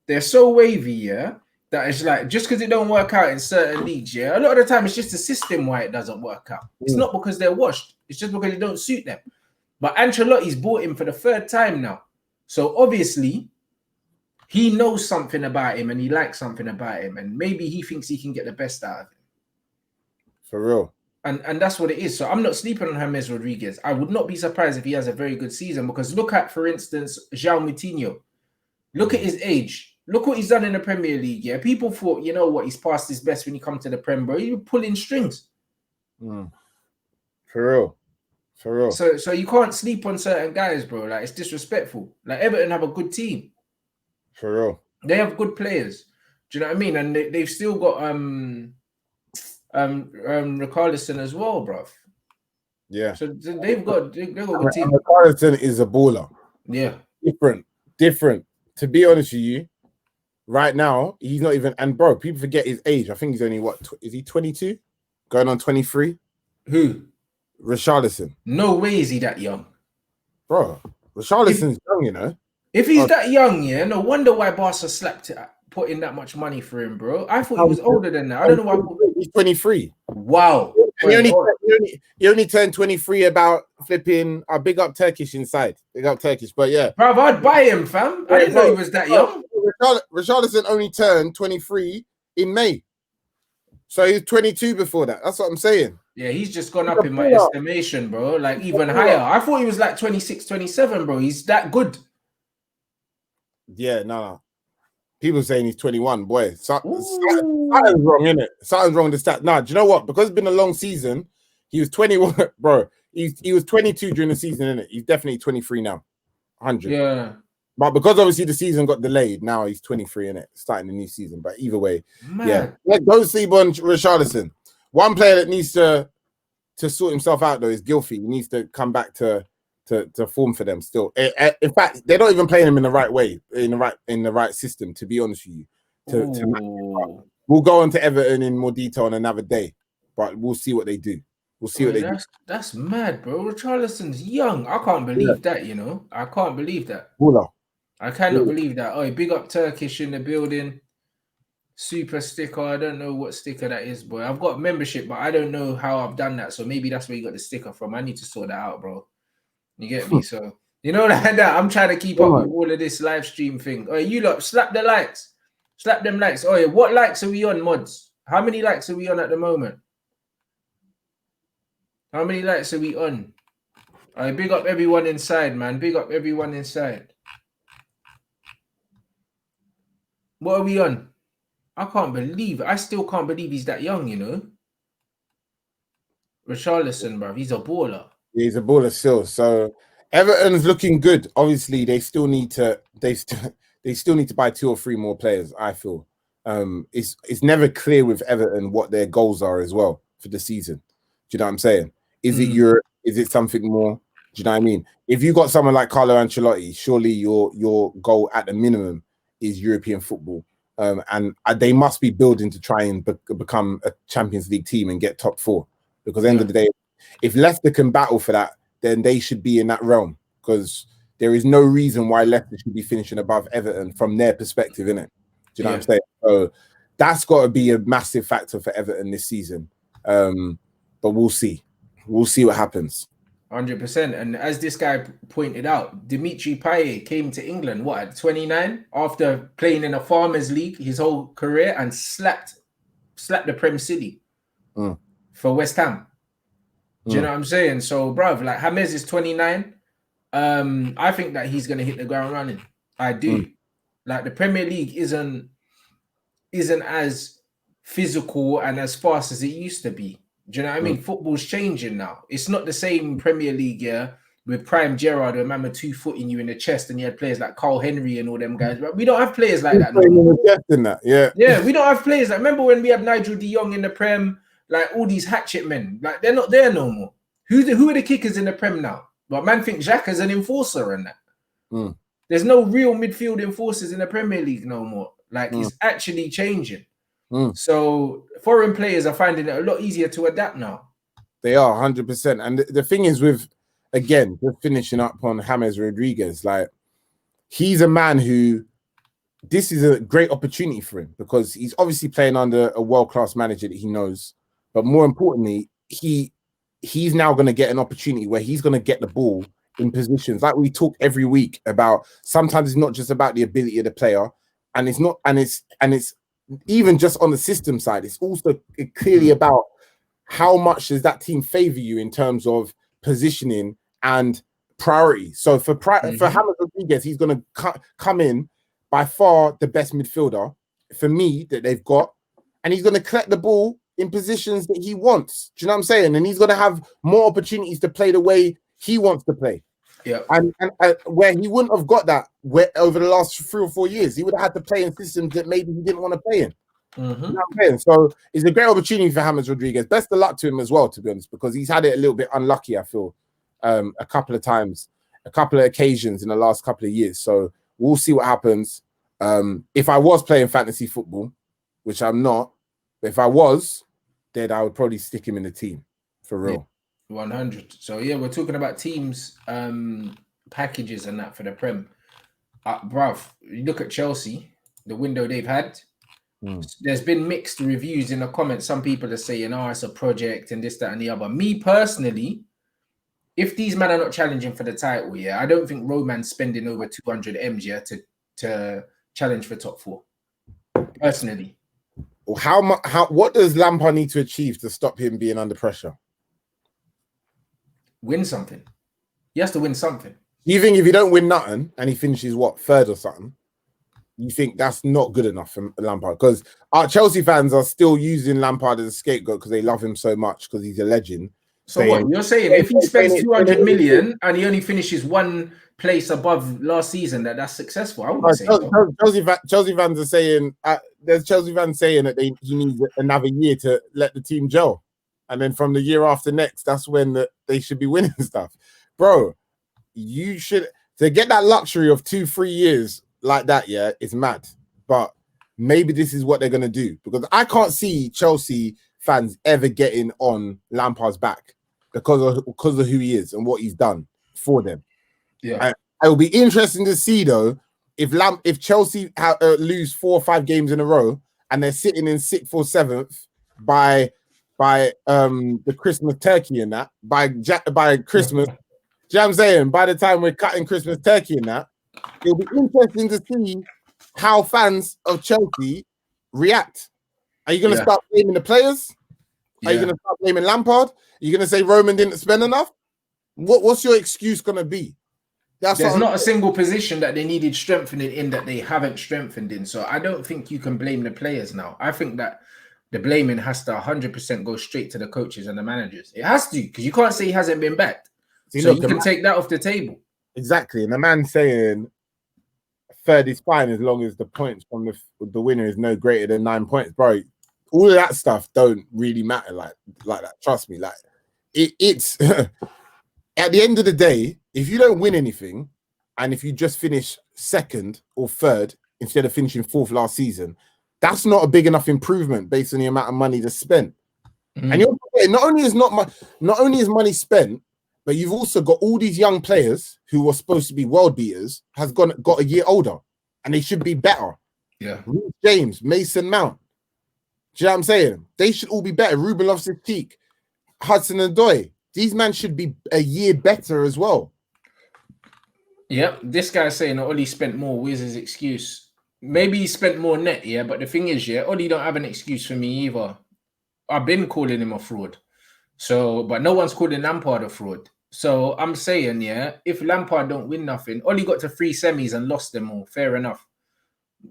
they're so wavy, that it's like, just because it don't work out in certain leagues, a lot of the time it's just the system why it doesn't work out. It's not because they're washed. It's just because it don't suit them. But Ancelotti's bought him for the 3rd time now. So obviously, he knows something about him and he likes something about him. And maybe he thinks he can get the best out of him. For real. And that's what it is. So I'm not sleeping on James Rodriguez. I would not be surprised if he has a very good season, because look at, for instance, João Moutinho. Look at his age. Look what he's done in the Premier League. Yeah, people thought, you know what, he's past his best when he come to the Prem, bro. He was pulling strings. For real. For real. So you can't sleep on certain guys, bro. Like, it's disrespectful. Like, Everton have a good team. For real. They have good players. Do you know what I mean? And they've still got Richarlison as well, bro. Yeah. So they've got a good team. Richarlison is a baller. Yeah. Different. To be honest with you, right now, he's not even, and bro, people forget his age. I think he's only, what, is he 22? Going on 23? Who? Richarlison. No way is he that young. Bro, Richarlison's young, you know. If he's that young, yeah, no wonder why Barca slapped it, put in that much money for him, bro. I thought he was older than that. I don't know why. He's 23. Wow. And he only turned 23 about flipping a big up Turkish inside. Big up Turkish, but yeah. Bro, I'd buy him, fam. I didn't know he was that young. Richarlison only turned 23 in May. So he's 22 before that. That's what I'm saying. Yeah, he's just gone up in my estimation, bro. Like, even higher. I thought he was like 26, 27, bro. He's that good. Yeah, no. People saying he's 21, boy. Something's wrong, innit? Something's wrong with the stat. Nah, do you know what? Because it's been a long season, he was 21, bro. He was 22 during the season, innit? He's definitely 23 now. 100. Yeah. But because obviously the season got delayed, now he's 23, innit? Starting the new season. But either way, yeah. Don't sleep on Richarlison. One player that needs to sort himself out, though, is Gylfi. He needs to come back to form for them still. In fact, they're not even playing him in the right way, in the right system, to be honest with you. We'll go on to Everton in more detail on another day, but we'll see what they do. We'll see what they do. That's mad, bro. Richarlison's young. I can't believe that, you know. I can't believe that. I cannot believe that. Oh, big up Turkish in the building. Super sticker. I don't know what sticker that is, boy. I've got membership, but I don't know how I've done that. So maybe that's where you got the sticker from. I need to sort that out, bro. You get me? So, you know, that I'm trying to keep up with all of this live stream thing. Oh, you lot, slap the likes. Slap them likes. Oh, yeah, what likes are we on, mods? How many likes are we on at the moment? How many likes are we on? All right, big up everyone inside, man. Big up everyone inside. What are we on? I can't believe it. I still can't believe he's that young, you know? Richarlison, bro. He's a baller. Yeah, he's a baller still. So Everton's looking good. Obviously, they still need to buy 2 or 3 more players, I feel. It's never clear with Everton what their goals are as well for the season. Do you know what I'm saying? Is it Europe? Is it something more? Do you know what I mean? If you got someone like Carlo Ancelotti, surely your goal at the minimum is European football. And they must be building to try and become a Champions League team and get top 4. Because at the end of the day, if Leicester can battle for that, then they should be in that realm. Because there is no reason why Leicester should be finishing above Everton from their perspective, innit? Do you know what I'm saying? So that's got to be a massive factor for Everton this season. But we'll see. We'll see what happens. 100%. And as this guy pointed out, Dimitri Payet came to England, what, at 29? After playing in a Farmers League his whole career and slapped the Prem City for West Ham. Do you know what I'm saying? So, bruv, like, James is 29. I think that he's going to hit the ground running. I do. Like, the Premier League isn't as physical and as fast as it used to be. Do you know what I mean? Football's changing now. It's not the same Premier League, with Prime Gerrard, where man were 2-footing you in the chest, and you had players like Carl Henry and all them guys. But we don't have players like that no Yeah, we don't have players like. Remember when we had Nigel de Jong in the Prem, like all these hatchet men, like they're not there no more. Who are the kickers in the Prem now? But man think Xhaka's an enforcer and that. There's no real midfield enforcers in the Premier League no more. Like it's actually changing. So foreign players are finding it a lot easier to adapt now. They are 100%. And the thing is with, again, just finishing up on James Rodriguez, like he's a man who, this is a great opportunity for him because he's obviously playing under a world-class manager that he knows. But more importantly, he's now going to get an opportunity where he's going to get the ball in positions. Like we talk every week about, sometimes it's not just about the ability of the player, and it's even just on the system side, it's also clearly about how much does that team favor you in terms of positioning and priority. So for James Rodriguez, he's going to come in by far the best midfielder for me that they've got, and he's going to collect the ball in positions that he wants. Do you know what I'm saying? And he's going to have more opportunities to play the way he wants to play. Yeah, and where he wouldn't have got that over the last 3 or 4 years, he would have had to play in systems that maybe he didn't want to play in. You know what I'm saying? So it's a great opportunity for James Rodriguez. Best of luck to him as well, to be honest, because he's had it a little bit unlucky, I feel, a couple of times, a couple of occasions in the last couple of years. So we'll see what happens. If I was playing fantasy football, which I'm not, but if I was, then I would probably stick him in the team for real. 100. So yeah, we're talking about teams, packages and that for the Prem. Bruv, you look at Chelsea, the window they've had. There's been mixed reviews in the comments. Some people are saying, "Oh, it's a project and this, that, and the other." Me personally, if these men are not challenging for the title, I don't think Roman's spending over 200 M's to challenge for top 4. Personally, what does Lampard need to achieve to stop him being under pressure? Win something. He has to win something. You think if you don't win nothing and he finishes third or something, you think that's not good enough for Lampard? Because our Chelsea fans are still using Lampard as a scapegoat because they love him so much because he's a legend. So what you're saying, if he spends 200 million and he only finishes 1 place above last season, that's successful? I wouldn't say so. Chelsea fans are saying there's Chelsea fans saying that he needs another year to let the team gel, and then from the year after next, that's when they should be winning stuff, bro. You should, to get that luxury of 2-3 years like that, it's mad. But maybe this is what they're gonna do, because I can't see Chelsea fans ever getting on Lampard's back because of who he is and what he's done for them. Yeah, it will be interesting to see though if Chelsea lose 4 or 5 games in a row and they're sitting in 6th or 7th by the Christmas turkey and that by Christmas. You know what I'm saying? By the time we're cutting Christmas turkey and that, it'll be interesting to see how fans of Chelsea react. Are you going to start blaming the players? Are you going to start blaming Lampard? Are you going to say Roman didn't spend enough? What's your excuse going to be? There's not a single position that they needed strengthening in that they haven't strengthened in. So I don't think you can blame the players now. I think that the blaming has to 100% go straight to the coaches and the managers. It has to, because you can't say he hasn't been backed. So you can take that off the table. Exactly. And the man saying third is fine as long as the points from the winner is no greater than 9 points. Bro, all of that stuff don't really matter like that. Trust me. Like it's at the end of the day, if you don't win anything and if you just finish 2nd or 3rd instead of finishing 4th last season, that's not a big enough improvement based on the amount of money that's spent. And you're not only is money spent, but you've also got all these young players who were supposed to be world beaters has got a year older, and they should be better. Yeah, James, Mason Mount. Do you know what I'm saying? They should all be better. Ruben Loftus-Cheek, Hudson Odoi. These men should be a year better as well. Yep, this guy's saying that Oli spent more. Where's his excuse? Maybe he spent more net, but the thing is, Oli don't have an excuse for me either. I've been calling him a fraud. So, but no one's calling Lampard a fraud. So I'm saying, if Lampard don't win nothing, Oli got to 3 semis and lost them all. Fair enough.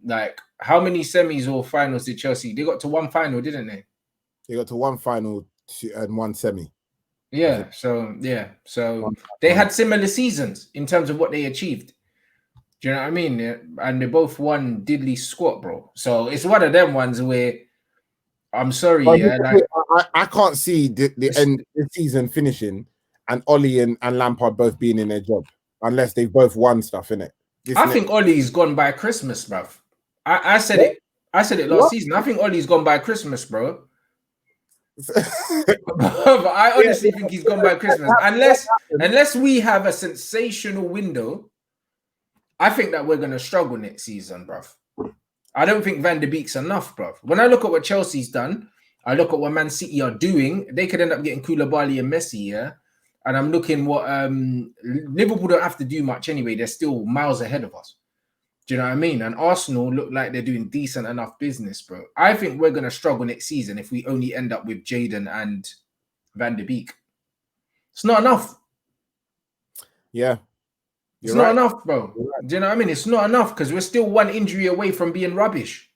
Like, how many semis or finals did Chelsea? They got to 1 final, didn't they? They got to 1 final and 1 semi. Yeah. So they had similar seasons in terms of what they achieved. Do you know what I mean? Yeah. And they both won diddly squat, bro. So it's one of them ones where I'm sorry, I can't see the end of the season finishing and Oli and Lampard both being in their job unless they've both won stuff, innit? I think Ollie's gone by Christmas, bruv. I said it. I said it last season. I think Ollie's gone by Christmas, bro. But I honestly think he's gone by Christmas. Unless we have a sensational window, I think that we're gonna struggle next season, bruv. I don't think Van de Beek's enough, bruv. When I look at what Chelsea's done, I look at what Man City are doing, they could end up getting Koulibaly and Messi, and I'm looking what Liverpool don't have to do much anyway. They're still miles ahead of us. Do you know what I mean? And Arsenal look like they're doing decent enough business, bro. I think we're gonna struggle next season if we only end up with Jaden and Van der Beek. It's not enough. Yeah. It's not enough, bro. Do you know what I mean? It's not enough because we're still one injury away from being rubbish.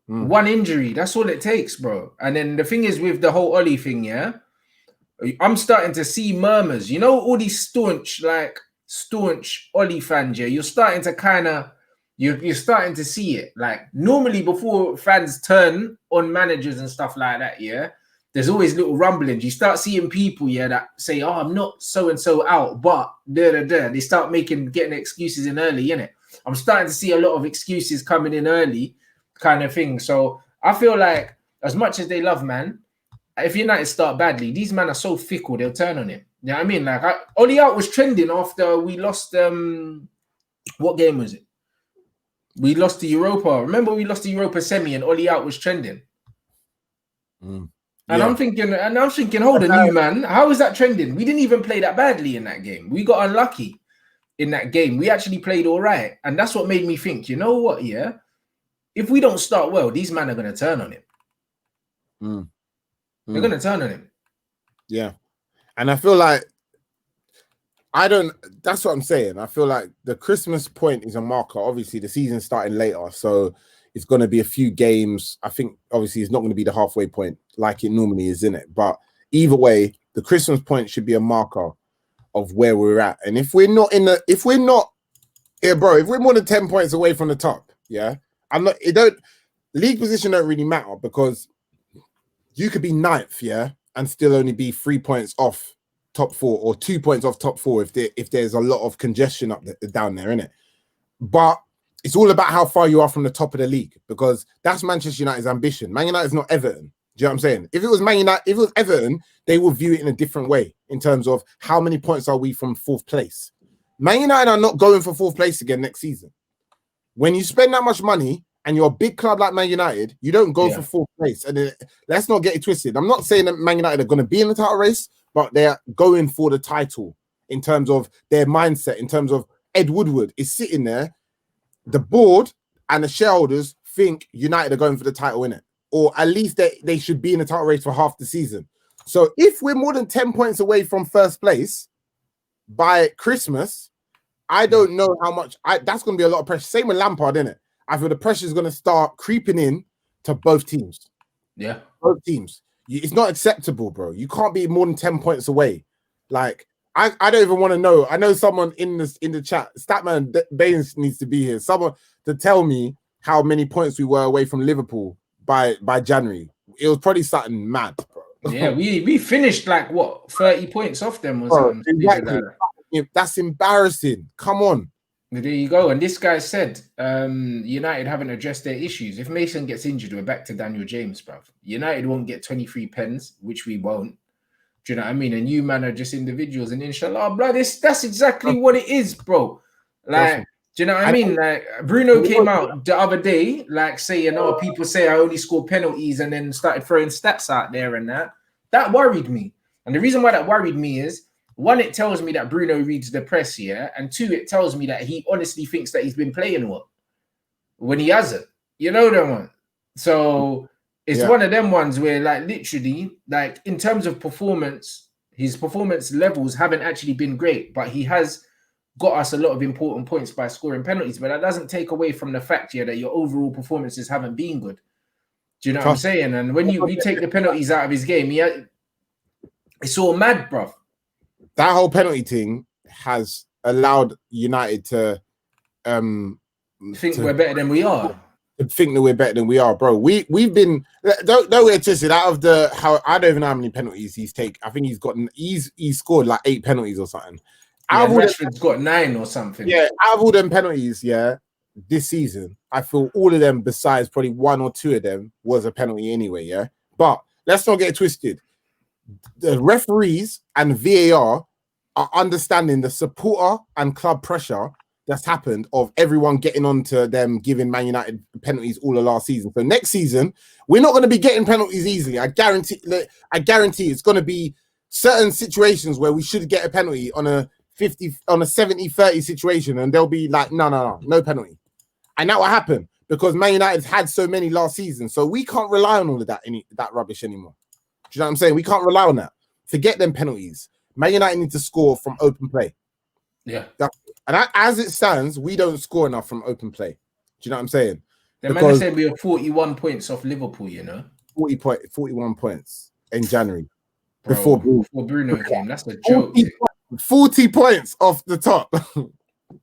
One injury, that's all it takes, bro. And then the thing is with the whole Ollie thing, yeah, I'm starting to see murmurs. You know, all these staunch Ollie fans, yeah, you're starting to kind of, you're starting to see it. Like normally before fans turn on managers and stuff like that, yeah, there's always little rumblings. You start seeing people, yeah, that say, oh, I'm not so-and-so out, but they start getting excuses in early, innit? I'm starting to see a lot of excuses coming in early kind of thing. So I feel like as much as they love, man, if United start badly, these men are so fickle, they'll turn on him. You know what I mean? Like, Ollie out was trending after we lost, what game was it? We lost the Europa. Remember we lost the Europa semi and Ollie out was trending? And I'm thinking, hold on, you man, how is that trending? We didn't even play that badly in that game. We got unlucky in that game. We actually played all right. And that's what made me think, you know what, yeah? If we don't start well, these men are going to turn on him. They're going to turn on him. Yeah. And I feel like that's what I'm saying. I feel like the Christmas point is a marker. Obviously, the season's starting later, so it's going to be a few games. I think obviously it's not going to be the halfway point like it normally is, in it. But either way, the Christmas point should be a marker of where we're at. And if we're not if we're more than 10 points away from the top, yeah, league position don't really matter because you could be 9th, yeah, and still only be 3 points off top 4 or 2 points off top 4 if there's a lot of congestion down there, innit? But it's all about how far you are from the top of the league because that's Manchester United's ambition. Man United's not Everton. Do you know what I'm saying? If it was Man United, if it was Everton, they will view it in a different way in terms of how many points are we from 4th place. Man United are not going for 4th place again next season. When you spend that much money and you're a big club like Man United, you don't go for 4th place. And let's not get it twisted. I'm not saying that Man United are going to be in the title race, but they're going for the title in terms of their mindset, in terms of Ed Woodward is sitting there. The board and the shareholders think United are going for the title, in it, or at least they should be in the title race for half the season. So if we're more than 10 points away from 1st place by Christmas, I don't know how much. That's going to be a lot of pressure. Same with Lampard, innit? I feel the pressure is going to start creeping in to both teams. Yeah, both teams. It's not acceptable, bro. You can't be more than 10 points away. Like, I don't even want to know. I know someone in the chat, Statman Baines needs to be here. Someone to tell me how many points we were away from Liverpool by January. It was probably something mad, bro. Yeah, we finished like what 30 points off them or something. Exactly. That's embarrassing. Come on. There you go. And this guy said United haven't addressed their issues. If Mason gets injured, we're back to Daniel James, bruv. United won't get 23 pens, which we won't. Do you know what I mean? And you, man, are just individuals. And inshallah, bro, that's exactly what it is, bro. Like, do you know what I mean? Like, Bruno came out the other day, like saying, oh, people say I only score penalties and then started throwing stats out there and that. That worried me. And the reason why that worried me is, 1, it tells me that Bruno reads the press, yeah? And 2, it tells me that he honestly thinks that he's been playing well when he hasn't. You know that one? So it's one of them ones where, like, literally, like, in terms of performance, his performance levels haven't actually been great, but he has got us a lot of important points by scoring penalties. But that doesn't take away from the fact, yeah, that your overall performances haven't been good. Do you know what I'm saying? And when you take the penalties out of his game, it's all mad, bruv. That whole penalty thing has allowed United to think we're better than we are. Think that we're better than we are, bro. We've been don't get twisted. Out of I don't even know how many penalties he's taken. I think he's scored like 8 penalties or something. Yeah, Rashford's got 9 or something. Yeah, out of all them penalties, yeah, this season, I feel all of them, besides probably 1 or 2 of them, was a penalty anyway. Yeah, but let's not get it twisted. The referees and VAR are understanding the supporter and club pressure that's happened of everyone getting onto them giving Man United penalties all of last season. So next season, we're not going to be getting penalties easily. I guarantee it's going to be certain situations where we should get a penalty on a 70-30 situation, and they'll be like, no penalty. And that will happen because Man United's had so many last season. So we can't rely on all of that rubbish anymore. Do you know what I'm saying? We can't rely on that. Forget them penalties. Man United need to score from open play. Yeah. And as it stands, we don't score enough from open play. Do you know what I'm saying? The man said we are 41 points off Liverpool, 41 points in January. Bro, before Bruno came. That's a joke. 40 points off the top.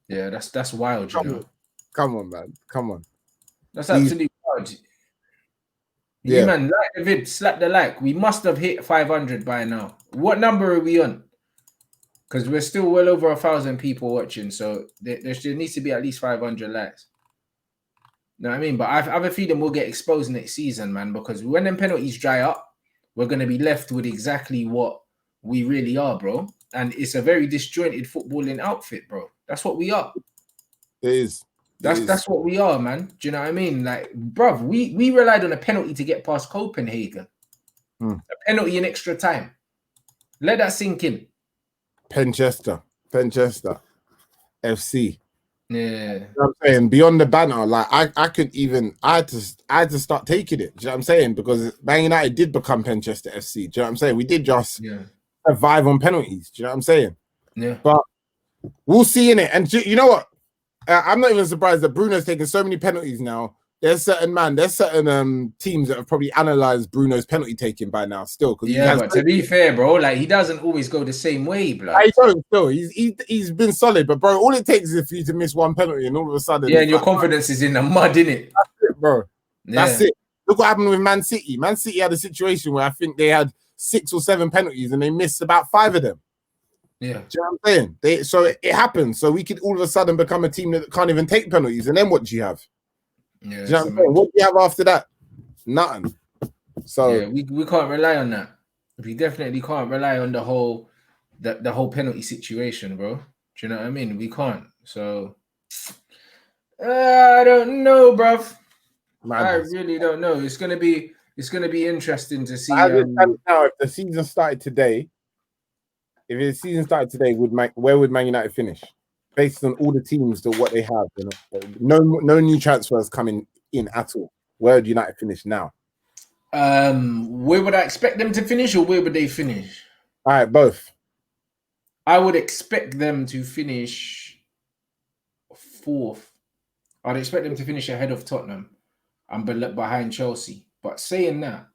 Yeah, that's wild, Come on, man. Come on. That's absolutely wild. Yeah, man, like the vid, slap the like. We must have hit 500 by now. What number are we on? Because we're still well over 1,000 people watching, so there needs to be at least 500 likes. You know what I mean? But I have a feeling we'll get exposed next season, man, because when them penalties dry up, we're going to be left with exactly what we really are, bro. And it's a very disjointed footballing outfit, bro. That's what we are. It is. That's what we are, man. Do you know what I mean? Like, bruv, we relied on a penalty to get past Copenhagen. A penalty in extra time. Let that sink in. Penchester FC. Yeah. You know what I'm saying? Beyond the banner, like I had to start taking it. Do you know what I'm saying? Because Man United did become Penchester FC. Do you know what I'm saying? We did just survive on penalties. Do you know what I'm saying? Yeah. But we'll see in it. And you know what? I'm not even surprised that Bruno's taking so many penalties now. There's certain teams that have probably analysed Bruno's penalty taking by now still. But to be fair, bro, like he doesn't always go the same way, bro. I don't still. He's been solid, but bro, all it takes is for you to miss one penalty and all of a sudden, and your confidence is in the mud, innit? That's it, bro. That's it. Look what happened with Man City. Man City had a situation where I think they had 6 or 7 penalties and they missed about 5 of them. Yeah. Do you know what I'm saying? So it happens. So we could all of a sudden become a team that can't even take penalties. And then what do you have? Yeah. Do you know what I'm saying? What do you have after that? Nothing. So we can't rely on that. We definitely can't rely on the whole penalty situation, bro. Do you know what I mean? We can't. So I don't know, bruv. I really don't know. It's gonna be interesting to see. Now, if the season started today, where would Man United finish? Based on all the teams that what they have, no new transfers coming in at all. Where would United finish now? Where would I expect them to finish, or where would they finish? All right, both. I would expect them to finish 4th. I'd expect them to finish ahead of Tottenham and behind Chelsea. But saying that,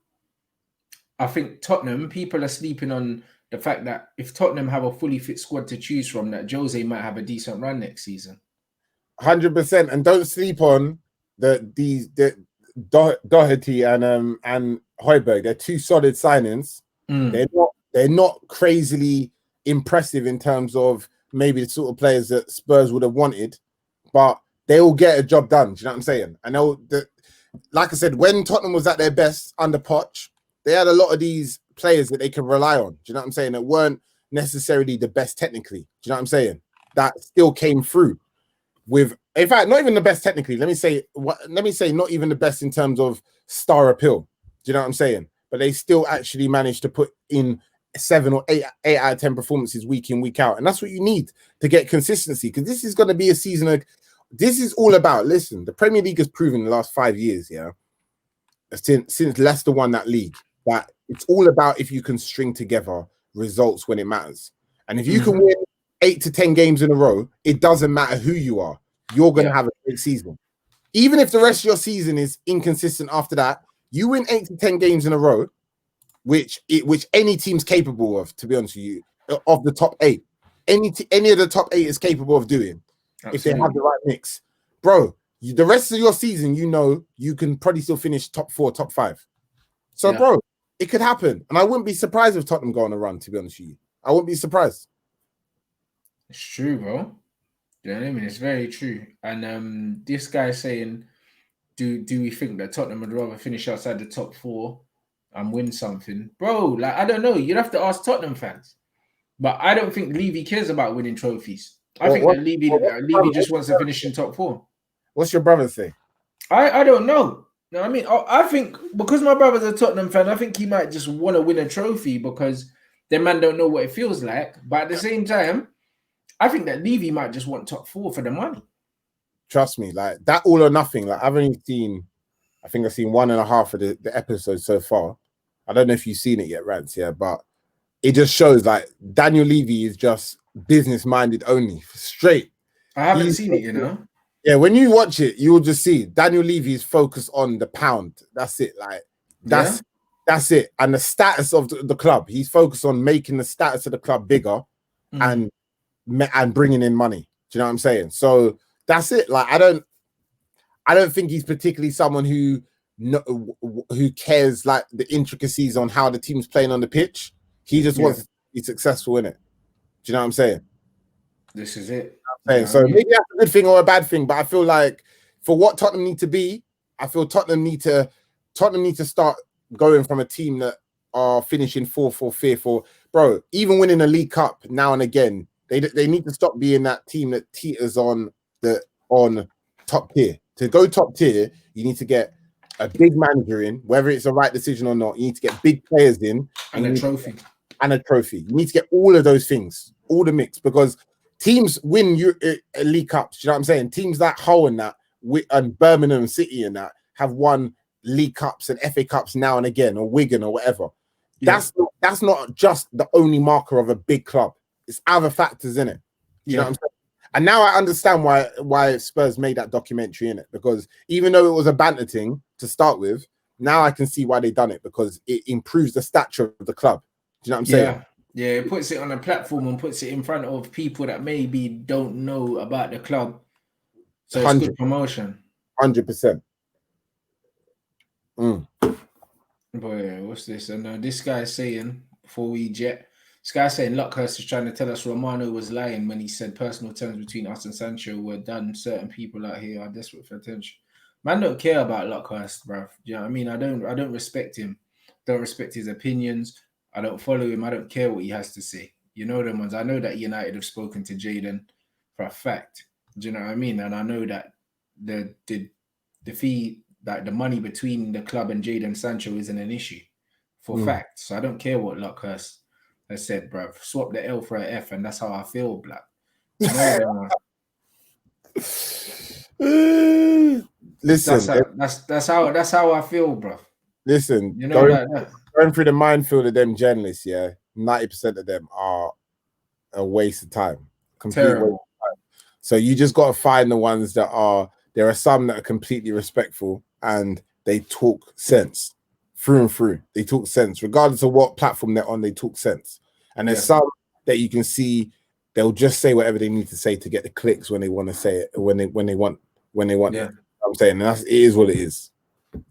I think Tottenham, people are sleeping on the fact that if Tottenham have a fully fit squad to choose from, that Jose might have a decent run next season. 100%, and don't sleep on the Doherty and Højbjerg. They're 2 solid signings. They're not crazily impressive in terms of maybe the sort of players that Spurs would have wanted, but they will get a job done. Do you know what I'm saying? I know that, like I said, when Tottenham was at their best under Poch, they had a lot of these players that they can rely on. Do you know what I'm saying? That weren't necessarily the best technically. Do you know what I'm saying? That still came through with, in fact, not even the best technically. Let me say not even the best in terms of star appeal. Do you know what I'm saying? But they still actually managed to put in 7 or 8 out of 10 performances week in, week out. And that's what you need to get consistency, because this is going to be a season of, this is all about, listen, the Premier League has proven in the last 5 years, since Leicester won that league, that it's all about if you can string together results when it matters. And if you can win 8 to 10 games in a row, it doesn't matter who you are. You're going to have a great season. Even if the rest of your season is inconsistent after that, you win 8 to 10 games in a row, which any team's capable of, to be honest with you, of the top 8. Any of the top 8 is capable of doing. Absolutely. If they have the right mix. Bro, the rest of your season, you can probably still finish top 4, top 5. So, bro, it could happen. And I wouldn't be surprised if Tottenham go on a run, to be honest with you. I wouldn't be surprised. It's true, bro. You know what I mean? It's very true. And this guy saying, do we think that Tottenham would rather finish outside the top 4 and win something? Bro, like, I don't know. You'd have to ask Tottenham fans. But I don't think Levy cares about winning trophies. I think that Levy just wants to finish in top 4. What's your brother say? I don't know. You know what I mean? I think because my brother's a Tottenham fan, I think he might just want to win a trophy because Them man don't know what it feels like. But at the same time, I think that Levy might just want top 4 for the money. Trust me, like that all or nothing. Like I've only seen, I think I've seen 1.5 of the episodes so far. I don't know if you've seen it yet, Rants, yeah, but it just shows like Daniel Levy is just business minded only, straight. I haven't seen it, you know. Yeah, when you watch it, you'll just see Daniel Levy is focused on the pound. That's it. Like that's it. And the status of the club. He's focused on making the status of the club bigger and bringing in money. Do you know what I'm saying? So that's it. Like I don't think he's particularly someone who cares like the intricacies on how the team's playing on the pitch. He just wants to be successful in it. Do you know what I'm saying? This is it. So maybe that's a good thing or a bad thing, but I feel like for what Tottenham need to be, I feel Tottenham need to start going from a team that are finishing 4th or 5th or bro, even winning a League Cup now and again. They need to stop being that team that teeters on top tier. To go top tier, you need to get a big manager in, whether it's the right decision or not. You need to get big players in and a trophy. You need to get all of those things, all the mix, because teams win League Cups. You know what I'm saying? Teams like Hull and that, and Birmingham City and that have won League Cups and FA Cups now and again, or Wigan or whatever. Yeah. That's not just the only marker of a big club. It's other factors in it. You know what I'm saying? And now I understand why Spurs made that documentary in it, because even though it was a banter thing to start with, now I can see why they done it, because it improves the stature of the club. Do you know what I'm saying? Yeah, it puts it on a platform and puts it in front of people that maybe don't know about the club. So it's good promotion. 100%. Boy, what's this? And this guy's saying, before we jet, this guy's saying Luckhurst is trying to tell us Romano was lying when he said personal terms between us and Sancho were done. Certain people out here are desperate for attention. Man, don't care about Luckhurst, bruv. Do you know what I mean? I don't respect him. Don't respect his opinions. I don't follow him. I don't care what he has to say. You know them ones. I know that United have spoken to Jadon for a fact. Do you know what I mean? And I know that the fee, that the money between the club and Jadon Sancho isn't an issue for fact. So I don't care what Luckhurst has said, bruv. Swap the L for an F, and that's how I feel, black. Listen, that's how I feel, bruv. Listen, you know going through the minefield of them journalists, 90% of them are a waste of time. Complete waste of time. So you just got to find the ones that are. There are some that are completely respectful and they talk sense through and through. They talk sense, regardless of what platform they're on. They talk sense, and there's some that you can see they'll just say whatever they need to say to get the clicks when they want to say it, when they want. Yeah. I'm saying it is what it is.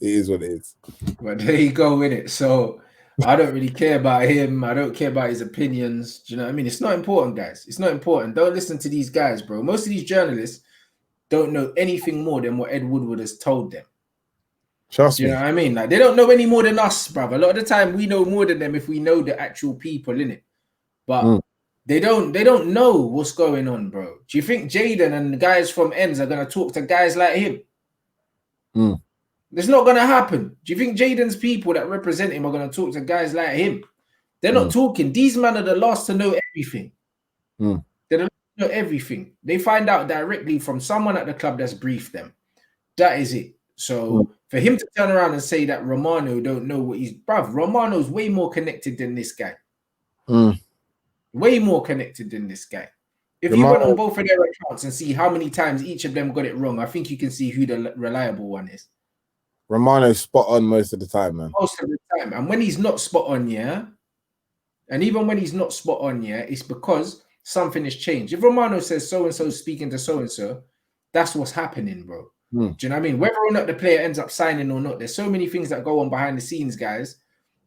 It is what it is. But there you go with it. So I don't really care about him. I don't care about his opinions. Do you know what I mean? It's not important, guys. It's not important. Don't listen to these guys, bro. Most of these journalists don't know anything more than what Ed Woodward has told them. Trust me. You know what I mean? Like, they don't know any more than us, bruv. A lot of the time we know more than them if we know the actual people in it. But they don't know what's going on, bro. Do you think Jadon and the guys from Ends are gonna talk to guys like him? It's not gonna happen. Do you think Jadon's people that represent him are gonna talk to guys like him? They're not talking. These men are the last to know everything. They don't know everything. They find out directly from someone at the club that's briefed them. That is it. So for him to turn around and say that Romano don't know what he's, bruv, Romano's way more connected than this guy. Way more connected than this guy. If you went on both of their accounts and see how many times each of them got it wrong, I think you can see who the reliable one is. Romano's spot on most of the time, man. Most of the time. And when he's not spot on, and even when he's not spot on, it's because something has changed. If Romano says so-and-so speaking to so-and-so, that's what's happening, bro. Do you know what I mean? Whether or not the player ends up signing or not, there's so many things that go on behind the scenes, guys,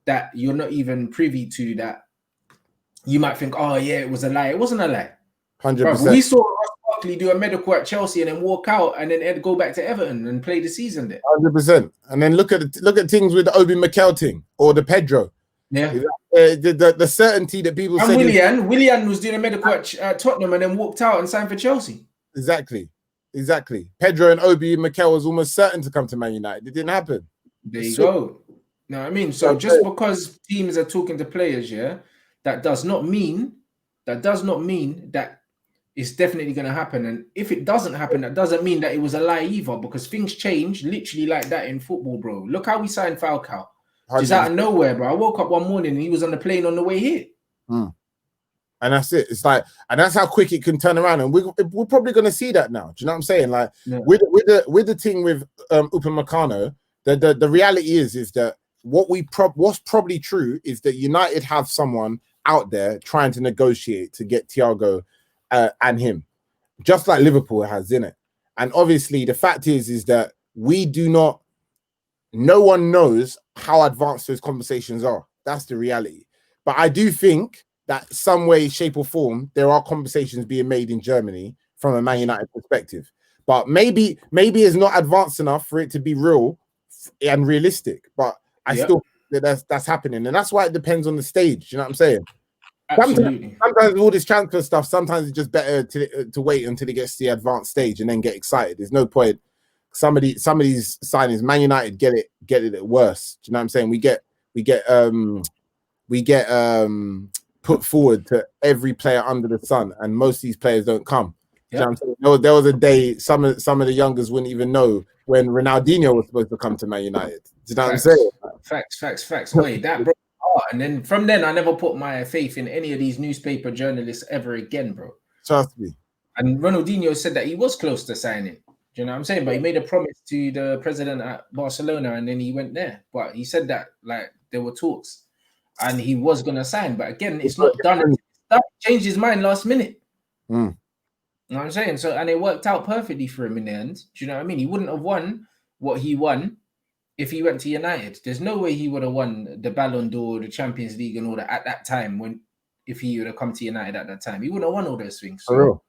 that you're not even privy to, that you might think, oh, yeah, it was a lie. It wasn't a lie. 100%. Bro, we saw Ross Barkley do a medical at Chelsea and then walk out and then go back to Everton and play the season there. 100%. And then look at things with the Obi Mikel thing or the Pedro. Yeah. The certainty that people and say. Willian was doing a medical at Tottenham and then walked out and signed for Chelsea. Exactly. Pedro and Obi Mikel was almost certain to come to Man United. It didn't happen. There you go. You know what I mean? So just because teams are talking to players, that does not mean that it's definitely going to happen. And if it doesn't happen, that doesn't mean that it was a lie either, because things change literally like that in football, bro. Look how we signed Falcao. Just out of nowhere, bro. I woke up one morning and he was on the plane on the way here. And that's it. It's like, and that's how quick it can turn around. And we're probably going to see that now. Do you know what I'm saying? Like with the thing with Upamecano, the reality is that what's probably true is that United have someone out there trying to negotiate to get Thiago and him, just like Liverpool has, in it. And obviously, the fact is that no one knows how advanced those conversations are. That's the reality. But I do think that some way, shape, or form, there are conversations being made in Germany from a Man United perspective. But maybe it's not advanced enough for it to be real and realistic. But I still think that's happening. And that's why it depends on the stage. You know what I'm saying? Absolutely. Sometimes all this transfer stuff, sometimes it's just better to wait until it gets to the advanced stage and then get excited. There's no point. Some of these signings, Man United get it at worst. Do you know what I'm saying? We get put forward to every player under the sun, and most of these players don't come. You know what I'm saying? There was a day some of the youngers wouldn't even know when Ronaldinho was supposed to come to Man United. Do you know what I'm saying? Facts. Wait, that broke my heart. And then from then, I never put my faith in any of these newspaper journalists ever again, bro. Trust me. And Ronaldinho said that he was close to signing. Do you know what I'm saying? But he made a promise to the president at Barcelona, and then he went there. But he said that like there were talks, and he was gonna sign. But again, it's not done. He changed his mind last minute. You know what I'm saying? So, and it worked out perfectly for him in the end. Do you know what I mean? He wouldn't have won what he won if he went to United. There's no way he would have won the Ballon d'Or, the Champions League, and all that at that time. If he would have come to United at that time, he wouldn't have won all those things. So,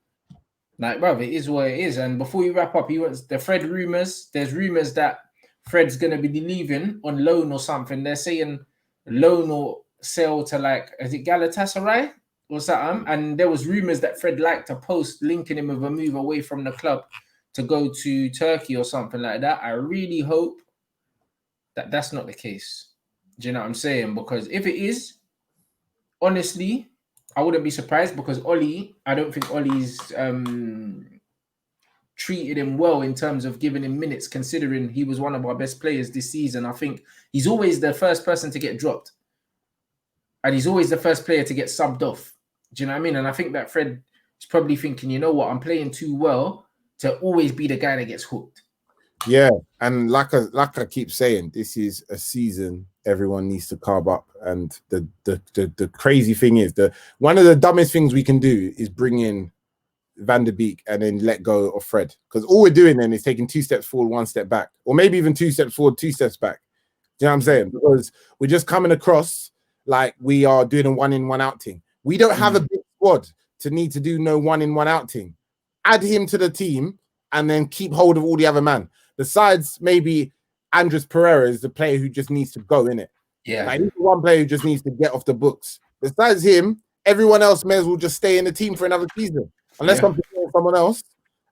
like, bro, it is what it is. And before you wrap up, the Fred rumors. There's rumors that Fred's gonna be leaving on loan or something. They're saying loan or sell to, like, is it Galatasaray or something? And there was rumors that Fred liked a post linking him with a move away from the club to go to Turkey or something like that. I really hope that that's not the case. Do you know what I'm saying? Because if it is, honestly, I wouldn't be surprised, because I don't think Ollie's treated him well in terms of giving him minutes, considering he was one of our best players this season. I think he's always the first person to get dropped, and he's always the first player to get subbed off. Do you know what I mean? And I think that Fred is probably thinking, you know what, I'm playing too well to always be the guy that gets hooked. Yeah, and like I keep saying, this is a season everyone needs to carve up. And the crazy thing is that one of the dumbest things we can do is bring in Van der Beek and then let go of Fred, because all we're doing then is taking 2 steps forward, 1 step back, or maybe even 2 steps forward, 2 steps back. Do you know what I'm saying? Because we're just coming across like we are doing a 1 in 1 out thing. We don't have a big squad to need to do no 1 in 1 out thing. Add him to the team and then keep hold of all the other man. Besides, maybe Andres Pereira is the player who just needs to go, innit? Yeah. Like, he's the one player who just needs to get off the books. Besides him, everyone else may as well just stay in the team for another season. Unless I'm playing someone else,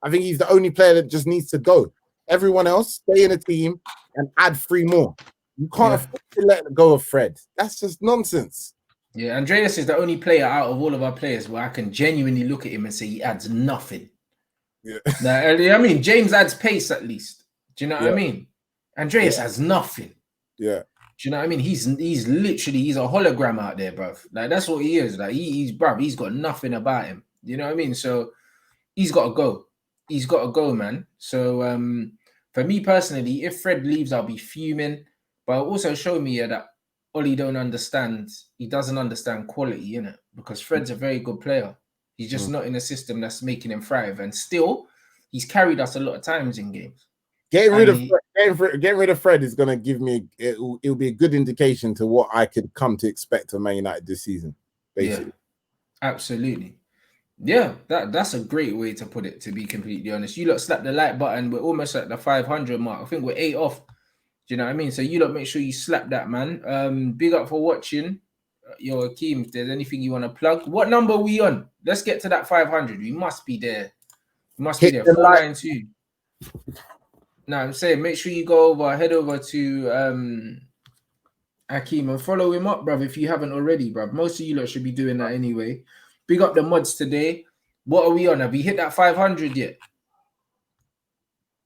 I think he's the only player that just needs to go. Everyone else, stay in the team and add 3 more. You can't afford to let go of Fred. That's just nonsense. Yeah, Andreas is the only player out of all of our players where I can genuinely look at him and say he adds nothing. Yeah. Now, I mean, James adds pace at least. Do you know what I mean? Andreas has nothing. Yeah. Do you know what I mean? He's literally a hologram out there, bruv. Like, that's what he is. Like, he's got nothing about him. You know what I mean? So he's got to go. He's got to go, man. So for me personally, if Fred leaves, I'll be fuming. But also show me that Ollie don't understand. He doesn't understand quality, innit? Because Fred's a very good player. He's just not in a system that's making him thrive. And still, he's carried us a lot of times in games. Getting rid of Fred is going to give me, it'll be a good indication to what I could come to expect of Man United this season, basically. Yeah, absolutely. Yeah, that's a great way to put it, to be completely honest. You lot slap the like button. We're almost at the 500 mark. I think we're 8 off. Do you know what I mean? So you lot make sure you slap that, man. Big up for watching. Yo, Akeem, if there's anything you want to plug, what number are we on? Let's get to that 500. We must be there. We must be there. 492. No, I'm saying make sure you head over to Akeem, and follow him up, bruv, if you haven't already, bruv. Most of you lot should be doing that anyway. Big up the mods today. What are we on? Have we hit that 500 yet?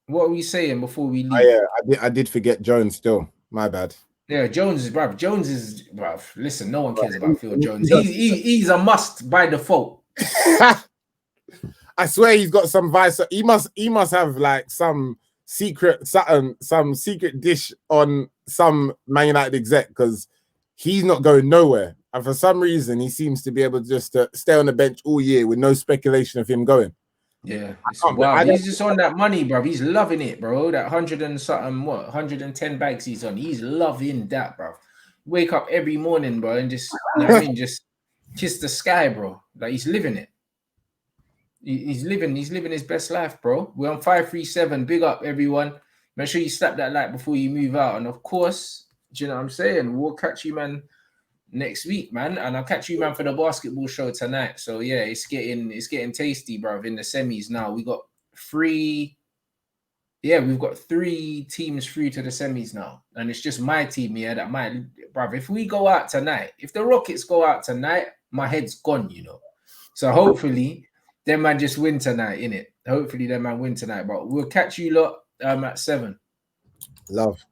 What are we saying before we leave? I did forget Jones still. My bad. Yeah, Jones is, bruv. Jones is, bruv. Listen, no one cares about Phil Jones. He's a must by default. I swear he's got some vice. He must have like some secret dish on some Man United exec, because he's not going nowhere. And for some reason, he seems to be able to just stay on the bench all year with no speculation of him going. Yeah, wow. He's just on that money, bro. He's loving it, bro. That 100 and something, 110 bags he's on. He's loving that, bro. Wake up every morning, bro, and just, you know what I mean, just kiss the sky, bro. Like, he's living it. He's living his best life, bro. We're on 537. Big up, everyone. Make sure you slap that like before you move out. And of course, do you know what I'm saying? We'll catch you, man, next week, man, and I'll catch you, man, for the basketball show tonight. So yeah, it's getting tasty, bro. In the semis now, we've got 3 teams through to the semis now, and it's just my team, that might, bro. If we go out tonight, if the Rockets go out tonight, my head's gone, you know. So hopefully, them man just win tonight, innit? Hopefully, them man win tonight. But we'll catch you lot at 7. Love.